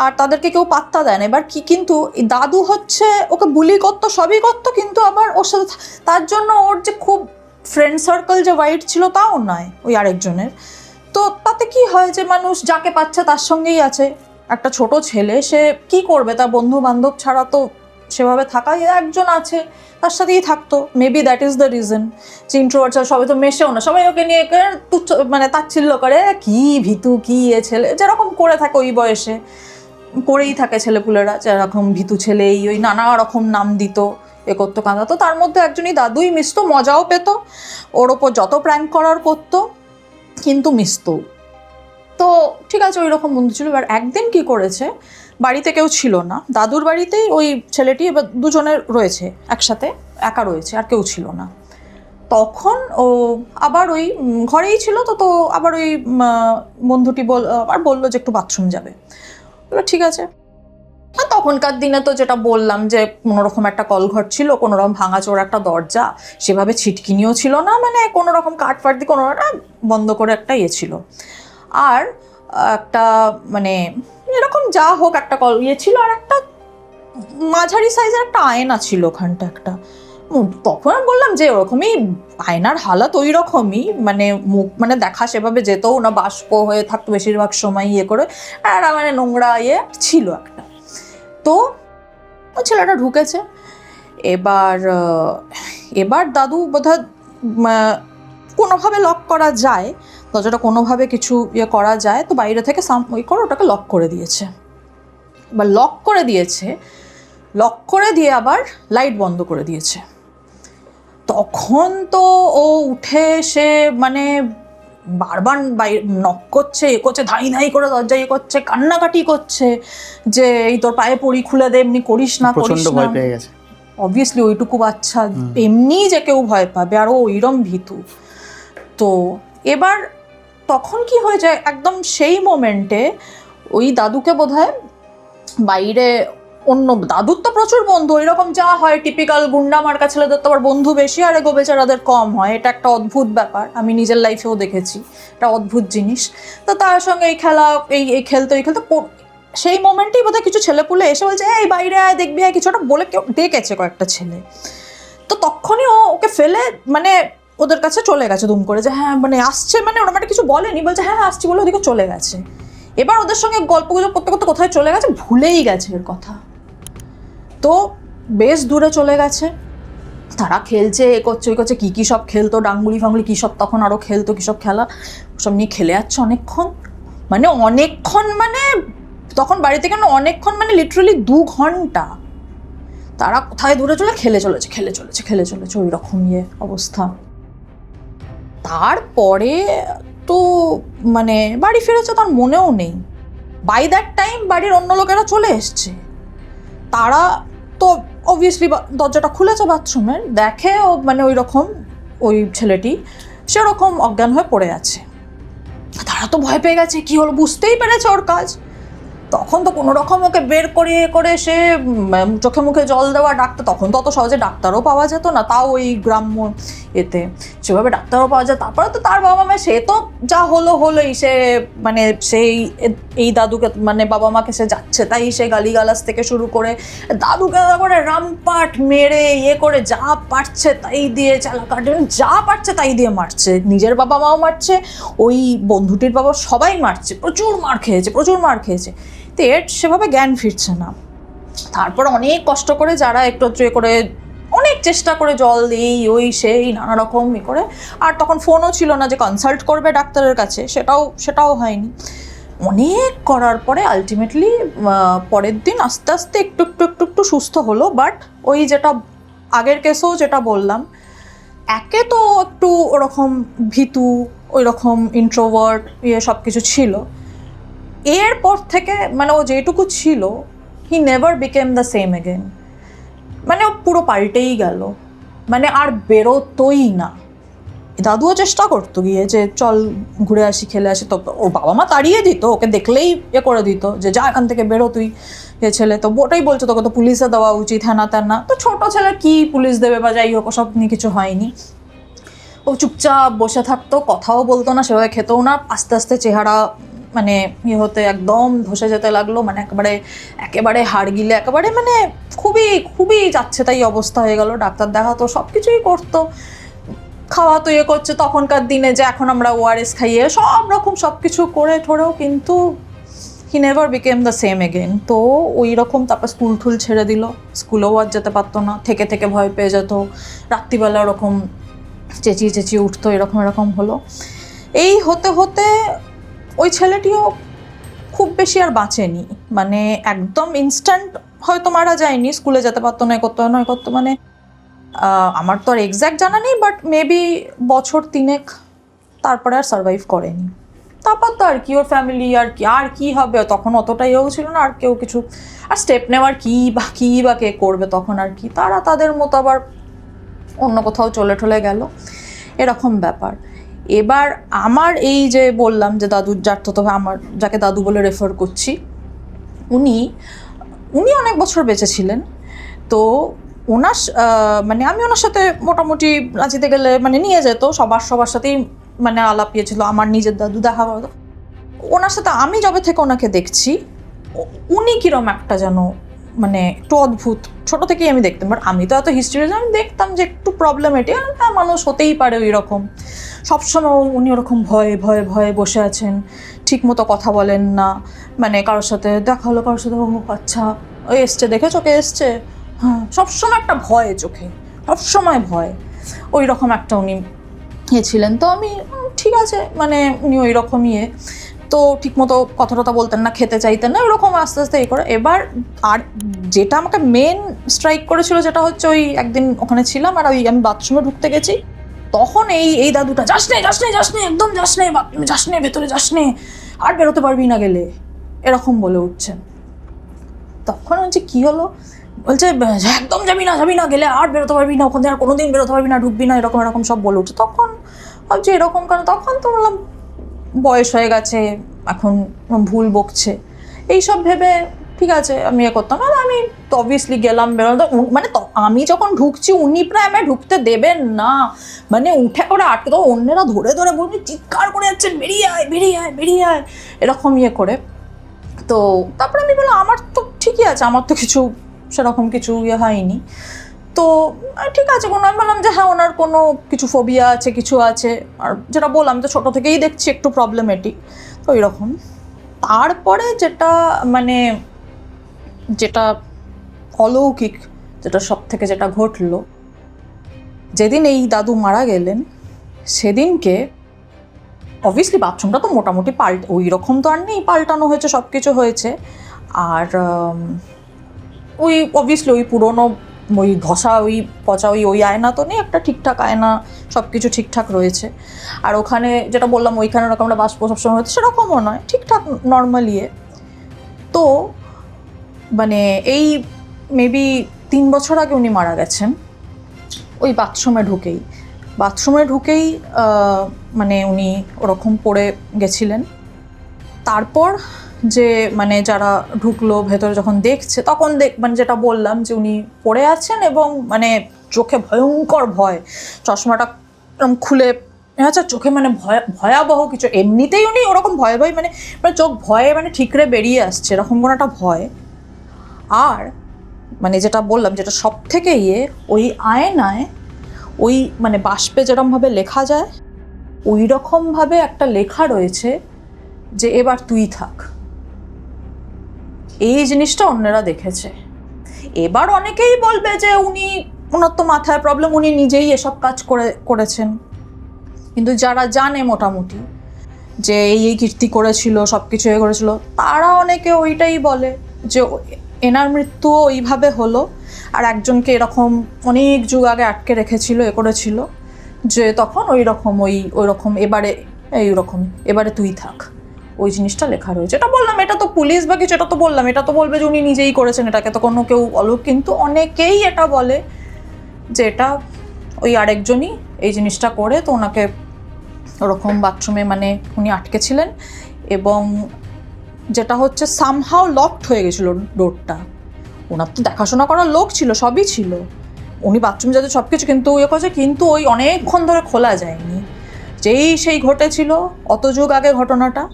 আর তাদেরকে কেউ পাত্তা দেয় না। এবার কি কিন্তু দাদু হচ্ছে ওকে বুলি করতো, সবই করতো, কিন্তু আবার ওর সাথে তার জন্য ওর যে খুব ফ্রেন্ড সার্কেল যে ওয়াইড ছিল তাও নয়, ওই আরেকজনের। তো তাতে কি হয় যে মানুষ যাকে পাচ্ছে তার সঙ্গেই আছে। একটা ছোট ছেলে সে কি করবে, তার বন্ধু বান্ধব ছাড়া তো সেভাবে থাকাই, একজন আছে তার সাথেই থাকতো। Maybe that is the reason যে ইন্ট্রোভার্ট, সবাই তো মেশেও না, সবাই ওকে নিয়ে তুচ্ছ মানে তাচ্ছিল্য করে, কি ভীতু কি এ ছেলে, যেরকম করে থাকে ওই বয়সে করেই থাকে ছেলেপুলেরা, যেরকম ভীতু ছেলে, ওই নানা রকম নাম দিত, এ করতো কাঁদাতো। তার মধ্যে একজনই দাদুই মিশতো, মজাও পেত, ওর ওপর যত প্র্যাঙ্ক করার করতো, কিন্তু মিশতো। তো ঠিক আছে, ওই রকম বন্ধু ছিল। এবার একদিন কি করেছে, বাড়িতে কেউ ছিল না, দাদুর বাড়িতেই ওই ছেলেটি এবার দুজনের রয়েছে একসাথে, একা রয়েছে, আর কেউ ছিল না। তখন ও আবার ওই ঘরেই ছিল, তো আবার ওই বন্ধুটি আবার বললো যে একটু বাথরুম যাবে। বললো ঠিক আছে। আর তখনকার দিনে তো যেটা বললাম যে কোনোরকম একটা কলঘর ছিল, কোনোরকম ভাঙাচোরা একটা দরজা, সেভাবে ছিটকিনিও ছিল না, মানে কোনোরকম কাঠ ফাট দিয়ে কোনোটা বন্ধ করে একটা ছিল। আর একটা মানে এরকম যা হোক একটা ছিল, আর একটা মাঝারি সাইজের একটা আয়না ছিল ওখানটা একটা। তখন আমি বললাম যে ওরকমই আয়নার হালাত ওই রকমই, মানে মুখ মানে দেখা সেভাবে যেতও না, বাষ্প হয়ে থাকতো বেশিরভাগ সময় করে, আর মানে নোংরা ছিল একটা। তো ওই ছেলেটা ঢুকেছে। এবার দাদু বোধহয় কোনোভাবে লক করা যায়, দরজাটা কোনোভাবে কিছু করা যায়, তো বাইরে থেকে ওটাকে লক করে দিয়েছে। এবার লক করে দিয়ে আবার লাইট বন্ধ করে দিয়েছে। তখন তো ও উঠে এসে মানে বারবার নক করছে, ধাই করে দরজা করছে, কান্নাকাটি করছে যে এই তোর পায়ে পড়ি, খুলে দে, এমনি করিস না। অবভিয়াসলি ওইটুকু বাচ্চা এমনি যে কেউ ভয় পাবে, আর ও ওইরম ভীতু। তো এবার তখন কি হয়ে যায়, একদম সেই মোমেন্টে ওই দাদুকে বোধহয় বাইরে অন্য দাদুর তো প্রচুর বন্ধু, এরকম যা হয় টিপিক্যাল গুন্ডা মার্কা ছেলেদের তো আবার বন্ধু বেশি আর এগো বেচারাদের কম হয়, এটা একটা অদ্ভুত ব্যাপার, আমি নিজের লাইফেও দেখেছি, এটা অদ্ভুত জিনিস। তো তার সঙ্গে এই খেলা এই খেলতে সেই মোমেন্টেই বোধহয় কিছু ছেলেপুলে এসে বলছে এই বাইরে আয় দেখবি আয়, কিছু একটা বলে কেউ ডেকেছে কয়েকটা ছেলে। তো তখনই ওকে ফেলে মানে ওদের কাছে চলে গেছে দুম করে, যে হ্যাঁ মানে আসছে, মানে ওরা মানে কিছু বলেনি, বলছে হ্যাঁ আসছি বলে ওদিকে চলে গেছে। এবার ওদের সঙ্গে গল্প গুজব করতে করতে কোথায় চলে গেছে, ভুলেই গেছে এর কথা। তো বেশ দূরে চলে গেছে, তারা খেলছে এ করছে ওই করছে, কী সব খেলতো, ডাঙ্গুলি ফাঙ্গুলি কী সব তখন আরও খেলতো, কী সব খেলা সব নিয়ে খেলে যাচ্ছে অনেকক্ষণ, মানে তখন বাড়ি থেকে না অনেকক্ষণ মানে লিটারালি 2 ঘন্টা তারা কোথায় দূরে চলে খেলে চলেছে ওই রকম অবস্থা। তারপরে তো মানে বাড়ি ফিরেছে তার মনেও নেই, বাই দ্যাট টাইম বাড়ির অন্য লোকেরা চলে এসছে, তারা তো অবভিয়াসলি দরজাটা খুলেছে বাথরুমের, দেখে ও মানে ওই রকম ওই ছেলেটি সেরকম অজ্ঞান হয়ে পড়ে আছে। তারা তো ভয় পেয়ে গেছে, কি হলো বুঝতেই পেরেছে ওর কাজ। তখন তো কোনো রকম ওকে বের করে সে চোখে মুখে জল দেওয়া, ডাক্তার তখন তো অত সহজে ডাক্তারও পাওয়া যেত না, তাও ওই গ্রাম্য এতে সেভাবে ডাক্তারও পাওয়া যায়। তারপরে তো তার বাবা মা সে তো যা হলোই, সে মানে সেই এই দাদুকে মানে বাবা মাকে সে যাচ্ছে তাই সে গালিগালাজ থেকে শুরু করে দাদুকে করে রামপাট মেরে করে যা পারছে তাই দিয়ে চালাকাট, যা পারছে তাই দিয়ে মারছে, নিজের বাবা মাও মারছে, ওই বন্ধুটির বাবা সবাই মারছে, প্রচুর মার খেয়েছে। তো এর সেভাবে জ্ঞান ফিরছে না। তারপর অনেক কষ্ট করে যারা একটু করে অনেক চেষ্টা করে জল দিই ওই সেই নানা রকম করে, আর তখন ফোনও ছিল না যে কনসাল্ট করবে ডাক্তারের কাছে, সেটাও হয়নি। অনেক করার পরে আলটিমেটলি পরের দিন আস্তে আস্তে একটু সুস্থ হলো। বাট ওই যেটা আগের কেসেও যেটা বললাম, একে তো একটু ওরকম ভীতু, ওই রকম ইন্ট্রোভার্ট সব কিছু ছিল। এরপর থেকে মানে ও যেটুকু ছিল, he never became the same again, মানে ও পুরো পাল্টেই গেল, মানে আর বেরোতোই না। দাদুও চেষ্টা করতো গিয়ে যে চল ঘুরে আসি খেলে আসি, তো ওর বাবা মা তাড়িয়ে দিত, ওকে দেখলেই করে দিত যে যা এখান থেকে বেরো তুই, এ ছেলে তো ওটাই বলছো তোকে তো পুলিশে দেওয়া উচিত, হ্যাঁ না, তো ছোট ছেলে কি পুলিশ দেবে বা যাই হোক, ওসব নিয়ে কিছু হয়নি। ও চুপচাপ বসে থাকতো, কথাও বলতো না, সেভাবে খেতেও না, আস্তে আস্তে চেহারা মানে হতে একদম ধসে যেতে লাগলো, মানে একেবারে হাড় গিলে একেবারে মানে খুবই যাচ্ছে তাই অবস্থা হয়ে গেল। ডাক্তার দেখাতো, সব কিছুই করতো, খাওয়া তো করছে তখনকার দিনে যে এখন আমরা ORS খাইয়ে সব রকম সব কিছু করে ঠোরেও, কিন্তু he never became the same again. তো ওই রকম তারপর স্কুল টুল ছেড়ে দিল, স্কুলেও আর যেতে পারতো না, থেকে ভয় পেয়ে যেত, রাত্রিবেলা ওরকম চেঁচিয়ে উঠতো, এরকম হলো। এই হতে ওই ছেলেটিও খুব বেশি আর বাঁচেনি, মানে একদম ইনস্ট্যান্ট হয়তো মারা যায়নি, স্কুলে যেতে পারতো না করতো মানে আমার তো আর এক্স্যাক্ট জানা নেই, বাট মেবি বছর 3 তারপরে আর সার্ভাইভ করেনি। তারপর তো আর কি ওর ফ্যামিলি আর কি হবে, তখন অতটা ছিল না, আর কেউ কিছু আর স্টেপ নেওয়ার কি বা কে করবে তখন, আর কি তারা তাদের মতো আবার অন্য কোথাও চলে গেল, এরকম ব্যাপার। এবার আমার এই যে বললাম যে দাদুর তবে আমার যাকে দাদু বলে রেফার করছি, উনি অনেক বছর বেঁচে ছিলেন। তো ওনার মানে আমি ওনার সাথে মোটামুটি রাঁচিতে গেলে মানে নিয়ে যেত, সবার সাথেই মানে আলাপ ছিল, আমার নিজের দাদু দেখা করতো ওনার সাথে। আমি যবে থেকে ওনাকে দেখছি, উনি কিরম একটা যেন মানে একটু অদ্ভুত, ছোট থেকেই আমি দেখতাম, বাট আমি তো এত হিস্ট্রি আমি দেখতাম যে একটু প্রবলেমেটিক, মানুষ হতেই পারে ওই রকম। সবসময় উনি ওরকম ভয়ে বসে আছেন, ঠিক মতো কথা বলেন না, মানে কারোর সাথে দেখা হলো, কারোর সাথে ও আচ্ছা ওই এসছে, দেখে চোখে এসছে, হ্যাঁ, সবসময় একটা ভয় চোখে, সবসময় ভয়, ওই রকম একটা উনি ছিলেন। তো আমি ঠিক আছে, মানে উনি ওই রকমই তো ঠিকমতো কথা বলতেন না, খেতে চাইতেন না, ওরকম আস্তে আস্তে করে। এবার আর যেটা আমাকে মেন স্ট্রাইক করেছিল, যেটা হচ্ছে ওই একদিন ওখানে ছিলাম আর ওই আমি বাথরুমে ঢুকতে গেছি, তখন এই দাদুটা যাস নে একদম যাস নে ভেতরে যাস নে, আর বেরোতে পারবি না গেলে, এরকম বলে উঠছেন। তখন হচ্ছে কি হলো, বলছে একদম যাবি না গেলে আর বেরোতে পারবি না, ওখান থেকে আর কোনোদিন বেরোতে পারবি না, ঢুকবি না, এরকম সব বলে উঠছে। তখন ভাবছি এরকম কেন, তখন তো বললাম বয়স হয়ে গেছে, এখন ভুল বকছে, এইসব ভেবে ঠিক আছে আমি এ করতাম না, আমি তো অবভিয়াসলি গেলাম, বেরোলাম। মানে আমি যখন ঢুকছি উনি প্রায় আমায় ঢুকতে দেবেন না, মানে উঠে করে আটকে, তো অন্যেরা ধরে ধরে বলছি, চিৎকার করে যাচ্ছেন বেরিয়ে আয় বেরিয়ে আয় বেরিয়ে আয়, এরকম ইয়ে করে। তো তারপরে আমি বললাম আমার তো ঠিকই আছে, আমার তো কিছু সেরকম কিছু ইয়ে হয়নি। তো ঠিক আছে, কোনো আমি বললাম যে হ্যাঁ ওনার কোনো কিছু ফোবিয়া আছে, কিছু আছে, আর যেটা বললাম তো ছোটো থেকেই দেখছি একটু প্রবলেমেটিক, তো এরকম। তারপরে যেটা মানে যেটা অলৌকিক, যেটা সব থেকে যেটা ঘটলো, যেদিন এই দাদু মারা গেলেন সেদিনকে অবভিয়াসলি বাথরুমটা তো মোটামুটি ওই রকম তো আর নেই, পাল্টানো হয়েছে, সব কিছু হয়েছে। আর ওই অবভিয়াসলি ওই পুরোনো ওই ঘষা ওই পচা ওই আয়না তো নেই, একটা ঠিকঠাক আয়না, সব কিছু ঠিকঠাক রয়েছে। আর ওখানে যেটা বললাম ওইখানে ওরকম একটা বাষ্প সবসময় হচ্ছে, সেরকমও নয়, ঠিকঠাক নর্মালিয়ে। তো মানে এই মেবি 3 বছর আগে উনি মারা গেছেন ওই বাথরুমে ঢুকেই মানে উনি ওরকম পড়ে গেছিলেন। তারপর যে মানে যারা ঢুকলো ভেতরে যখন দেখছে তখন মানে যেটা বললাম যে উনি পড়ে আছেন এবং মানে চোখে ভয়ঙ্কর ভয়, চশমাটা খুলে আচ্ছা চোখে মানে ভয়াবহ কিছু, এমনিতেই উনি ওরকম ভয় মানে চোখ ভয়ে মানে ঠিকরে বেরিয়ে আসছে এরকম কোনো একটা ভয়। আর মানে যেটা বললাম যেটা সব থেকে ওই আয়নায় ওই মানে বাষ্পে যেরকমভাবে লেখা যায় ওই রকমভাবে একটা লেখা রয়েছে যে এবার তুই থাক। এই জিনিসটা অন্যরা দেখেছে। এবার অনেকেই বলবে যে ওনার তো মাথায় প্রবলেম, উনি নিজেই এসব কাজ করেছেন। কিন্তু যারা জানে মোটামুটি যে এই কীর্তি করেছিল, সব কিছু করেছিল, তারা অনেকে ওইটাই বলে যে এনার মৃত্যুও ওইভাবে হলো। আর একজনকে এরকম অনেক যুগ আগে আটকে রেখেছিল, করেছিল, যে তখন ওই রকম এবারে তুই থাক, ওই জিনিসটা লেখা রয়েছে। এটা বললাম, এটা তো পুলিশ বা কিছু, এটা তো বললাম, এটা তো বলবে যে উনি নিজেই করেছেন, এটাকে তো কোনো কেউ অলৌকিক। কিন্তু অনেকেই এটা বলে যে এটা ওই আরেকজনই এই জিনিসটা করে, তো ওনাকে ওরকম বাথরুমে মানে উনি আটকে ছিলেন এবং যেটা হচ্ছে সামহাও লকড হয়ে গেছিলো ডোরটা। ওনার তো দেখাশোনা করার লোক ছিল, সবই ছিল, উনি বাথরুম যাতে সব কিছু কিন্তু করেছে, কিন্তু ওই অনেকক্ষণ ধরে খোলা যায়নি। সেই ঘটেছিল অত যুগ আগে ঘটনাটা,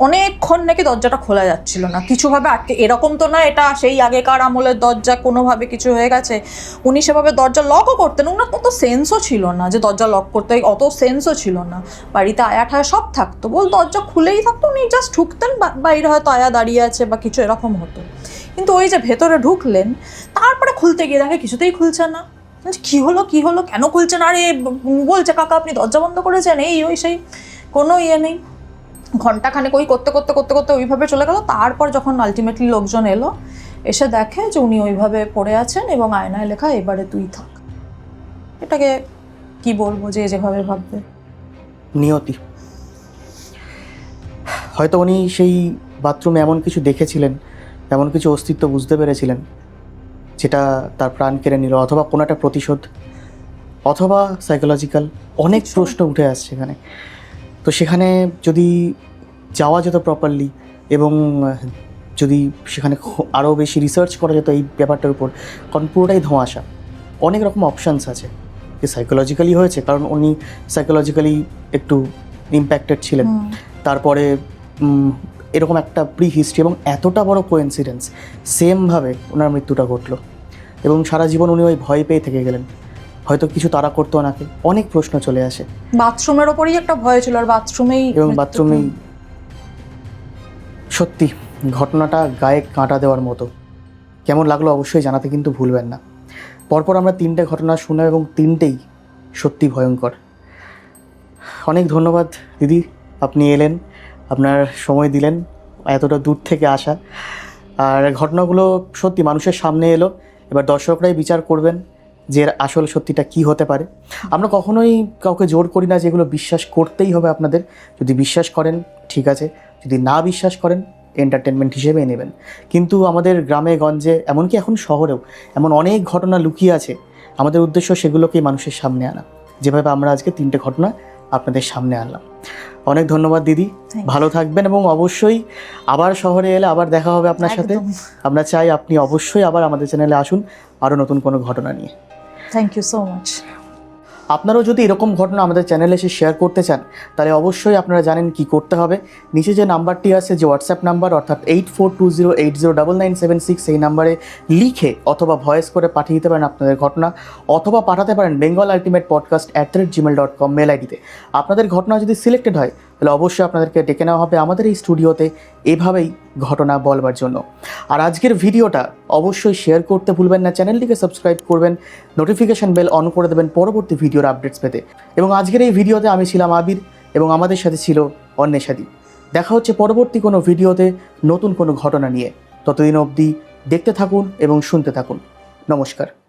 অনেকক্ষণ নাকি দরজাটা খোলা যাচ্ছিল না, কিছুভাবে আটকে। এরকম তো না এটা সেই আগেকার আমলের দরজা কোনোভাবে কিছু হয়ে গেছে, উনি সেভাবে দরজা লকও করতেন, ওনার অত সেন্সও ছিল না যে দরজা লক করতে, অত সেন্সও ছিল না। বাড়িতে আয়া ঠায়া সব থাকতো, দরজা খুলেই থাকতো, উনি জাস্ট ঢুকতেন, বাইরে হয়তো আয়া দাঁড়িয়ে আছে বা কিছু এরকম হতো। কিন্তু ওই যে ভেতরে ঢুকলেন, তারপরে খুলতে গিয়ে দেখে কিছুতেই খুলছে না। কী হলো কেন খুলছে না? আরে বলছে কাকা আপনি দরজা বন্ধ করেছেন, ওই সেই কোনো নেই। ঘন্টাখানেক ওই করতে করতে ওইভাবে চলে গেল। তারপর যখন আলটিমেটলি লোকজন এলো, এসে দেখে যে উনি ওইভাবে পড়ে আছেন এবং আয়নায় লেখা এবারে তুই থাক। এটাকে কি বলবো, যেভাবে ভাববে নিয়তি। হয়তো উনি সেই বাথরুমে এমন কিছু দেখেছিলেন, এমন কিছু অস্তিত্ব বুঝতে পেরেছিলেন যেটা তার প্রাণ কেড়ে নিল, অথবা কোনো একটা প্রতিশোধ, অথবা সাইকোলজিক্যাল অনেক প্রশ্ন উঠে আসছে এখানে। তো সেখানে যদি যাওয়া যেত প্রপারলি এবং যদি সেখানে আরও বেশি রিসার্চ করা যেত এই ব্যাপারটার উপর, কারণ পুরোটাই ধোঁয়াশা, অনেক রকম অপশানস আছে। যে সাইকোলজিক্যালি হয়েছে কারণ উনি সাইকোলজিক্যালি একটু ইম্প্যাক্টেড ছিলেন, তারপরে এরকম একটা প্রি হিস্ট্রি এবং এতটা বড় কোইন্সিডেন্স, সেমভাবে ওনার মৃত্যুটা ঘটলো এবং সারা জীবন উনি ওই ভয় পেয়ে থেকে গেলেন। হয়তো কিছু তারা করতো ওনাকে, অনেক প্রশ্ন চলে আসে। বাথরুমের ওপরেই একটা ভয় ছিল, আর বাথরুমেই সত্যি ঘটনাটা গায়ে কাঁটা দেওয়ার মতো। কেমন লাগলো অবশ্যই জানাতে কিন্তু ভুলবেন না। পরপর আমরা 3টে ঘটনা শুনলাম এবং 3টেই সত্যি ভয়ঙ্কর। অনেক ধন্যবাদ দিদি, আপনি এলেন, আপনার সময় দিলেন, এতটা দূর থেকে আসা। আর ঘটনাগুলো সত্যি মানুষের সামনে এলো, এবার দর্শকরাই বিচার করবেন যে আসল সত্যিটা কি হতে পারে। আমরা কখনোই কাউকে জোর করি না যে এগুলো বিশ্বাস করতেই হবে আপনাদের। যদি বিশ্বাস করেন ঠিক আছে, যদি না বিশ্বাস করেন এন্টারটেনমেন্ট হিসেবেই নেবেন। কিন্তু আমাদের গ্রামে গঞ্জে, এমনকি এখন শহরেও এমন অনেক ঘটনা লুকিয়ে আছে, আমাদের উদ্দেশ্য সেগুলোকেই মানুষের সামনে আনা। যেভাবে আমরা আজকে 3টে ঘটনা আপনাদের সামনে আনলাম। অনেক ধন্যবাদ দিদি, Thank ভালো থাকবেন এবং অবশ্যই আবার শহরে এলে আবার দেখা হবে আপনার সাথে। একদম। আমরা চাই আপনি অবশ্যই আবার আমাদের চ্যানেলে আসুন আরও নতুন কোনো ঘটনা নিয়ে। Thank you so much. আপনারাও যদি এরকম ঘটনা আমাদের চ্যানেলে এসে শেয়ার করতে চান তাহলে অবশ্যই আপনারা জানেন কি করতে হবে। নিচে যে নাম্বারটি আছে, যে হোয়াটসঅ্যাপ নাম্বার, অর্থাৎ 8420809976, সেই নাম্বারে লিখে অথবা ভয়েস করে পাঠিয়ে দিতে পারেন আপনাদের ঘটনা, অথবা পাঠাতে পারেন bengalultimatepodcast@gmail.com মেল আইডিতে। আপনাদের ঘটনা যদি সিলেক্টেড হয় তাহলে অবশ্যই আপনাদেরকে ডেকে নেওয়া হবে আমাদের এই স্টুডিওতে এভাবেই ঘটনা বলবার জন্য। আর আজকের ভিডিওটা অবশ্যই শেয়ার করতে ভুলবেন না, চ্যানেলটিকে সাবস্ক্রাইব করবেন, নোটিফিকেশন বেল অন করে দেবেন পরবর্তী ভিডিওর আপডেটস পেতে। এবং আজকের এই ভিডিওতে আমি ছিলাম আবির এবং আমাদের সাথে ছিল অন্বেষাদি। দেখা হচ্ছে পরবর্তী কোনো ভিডিওতে নতুন কোনো ঘটনা নিয়ে। ততদিন অবধি দেখতে থাকুন এবং শুনতে থাকুন। নমস্কার।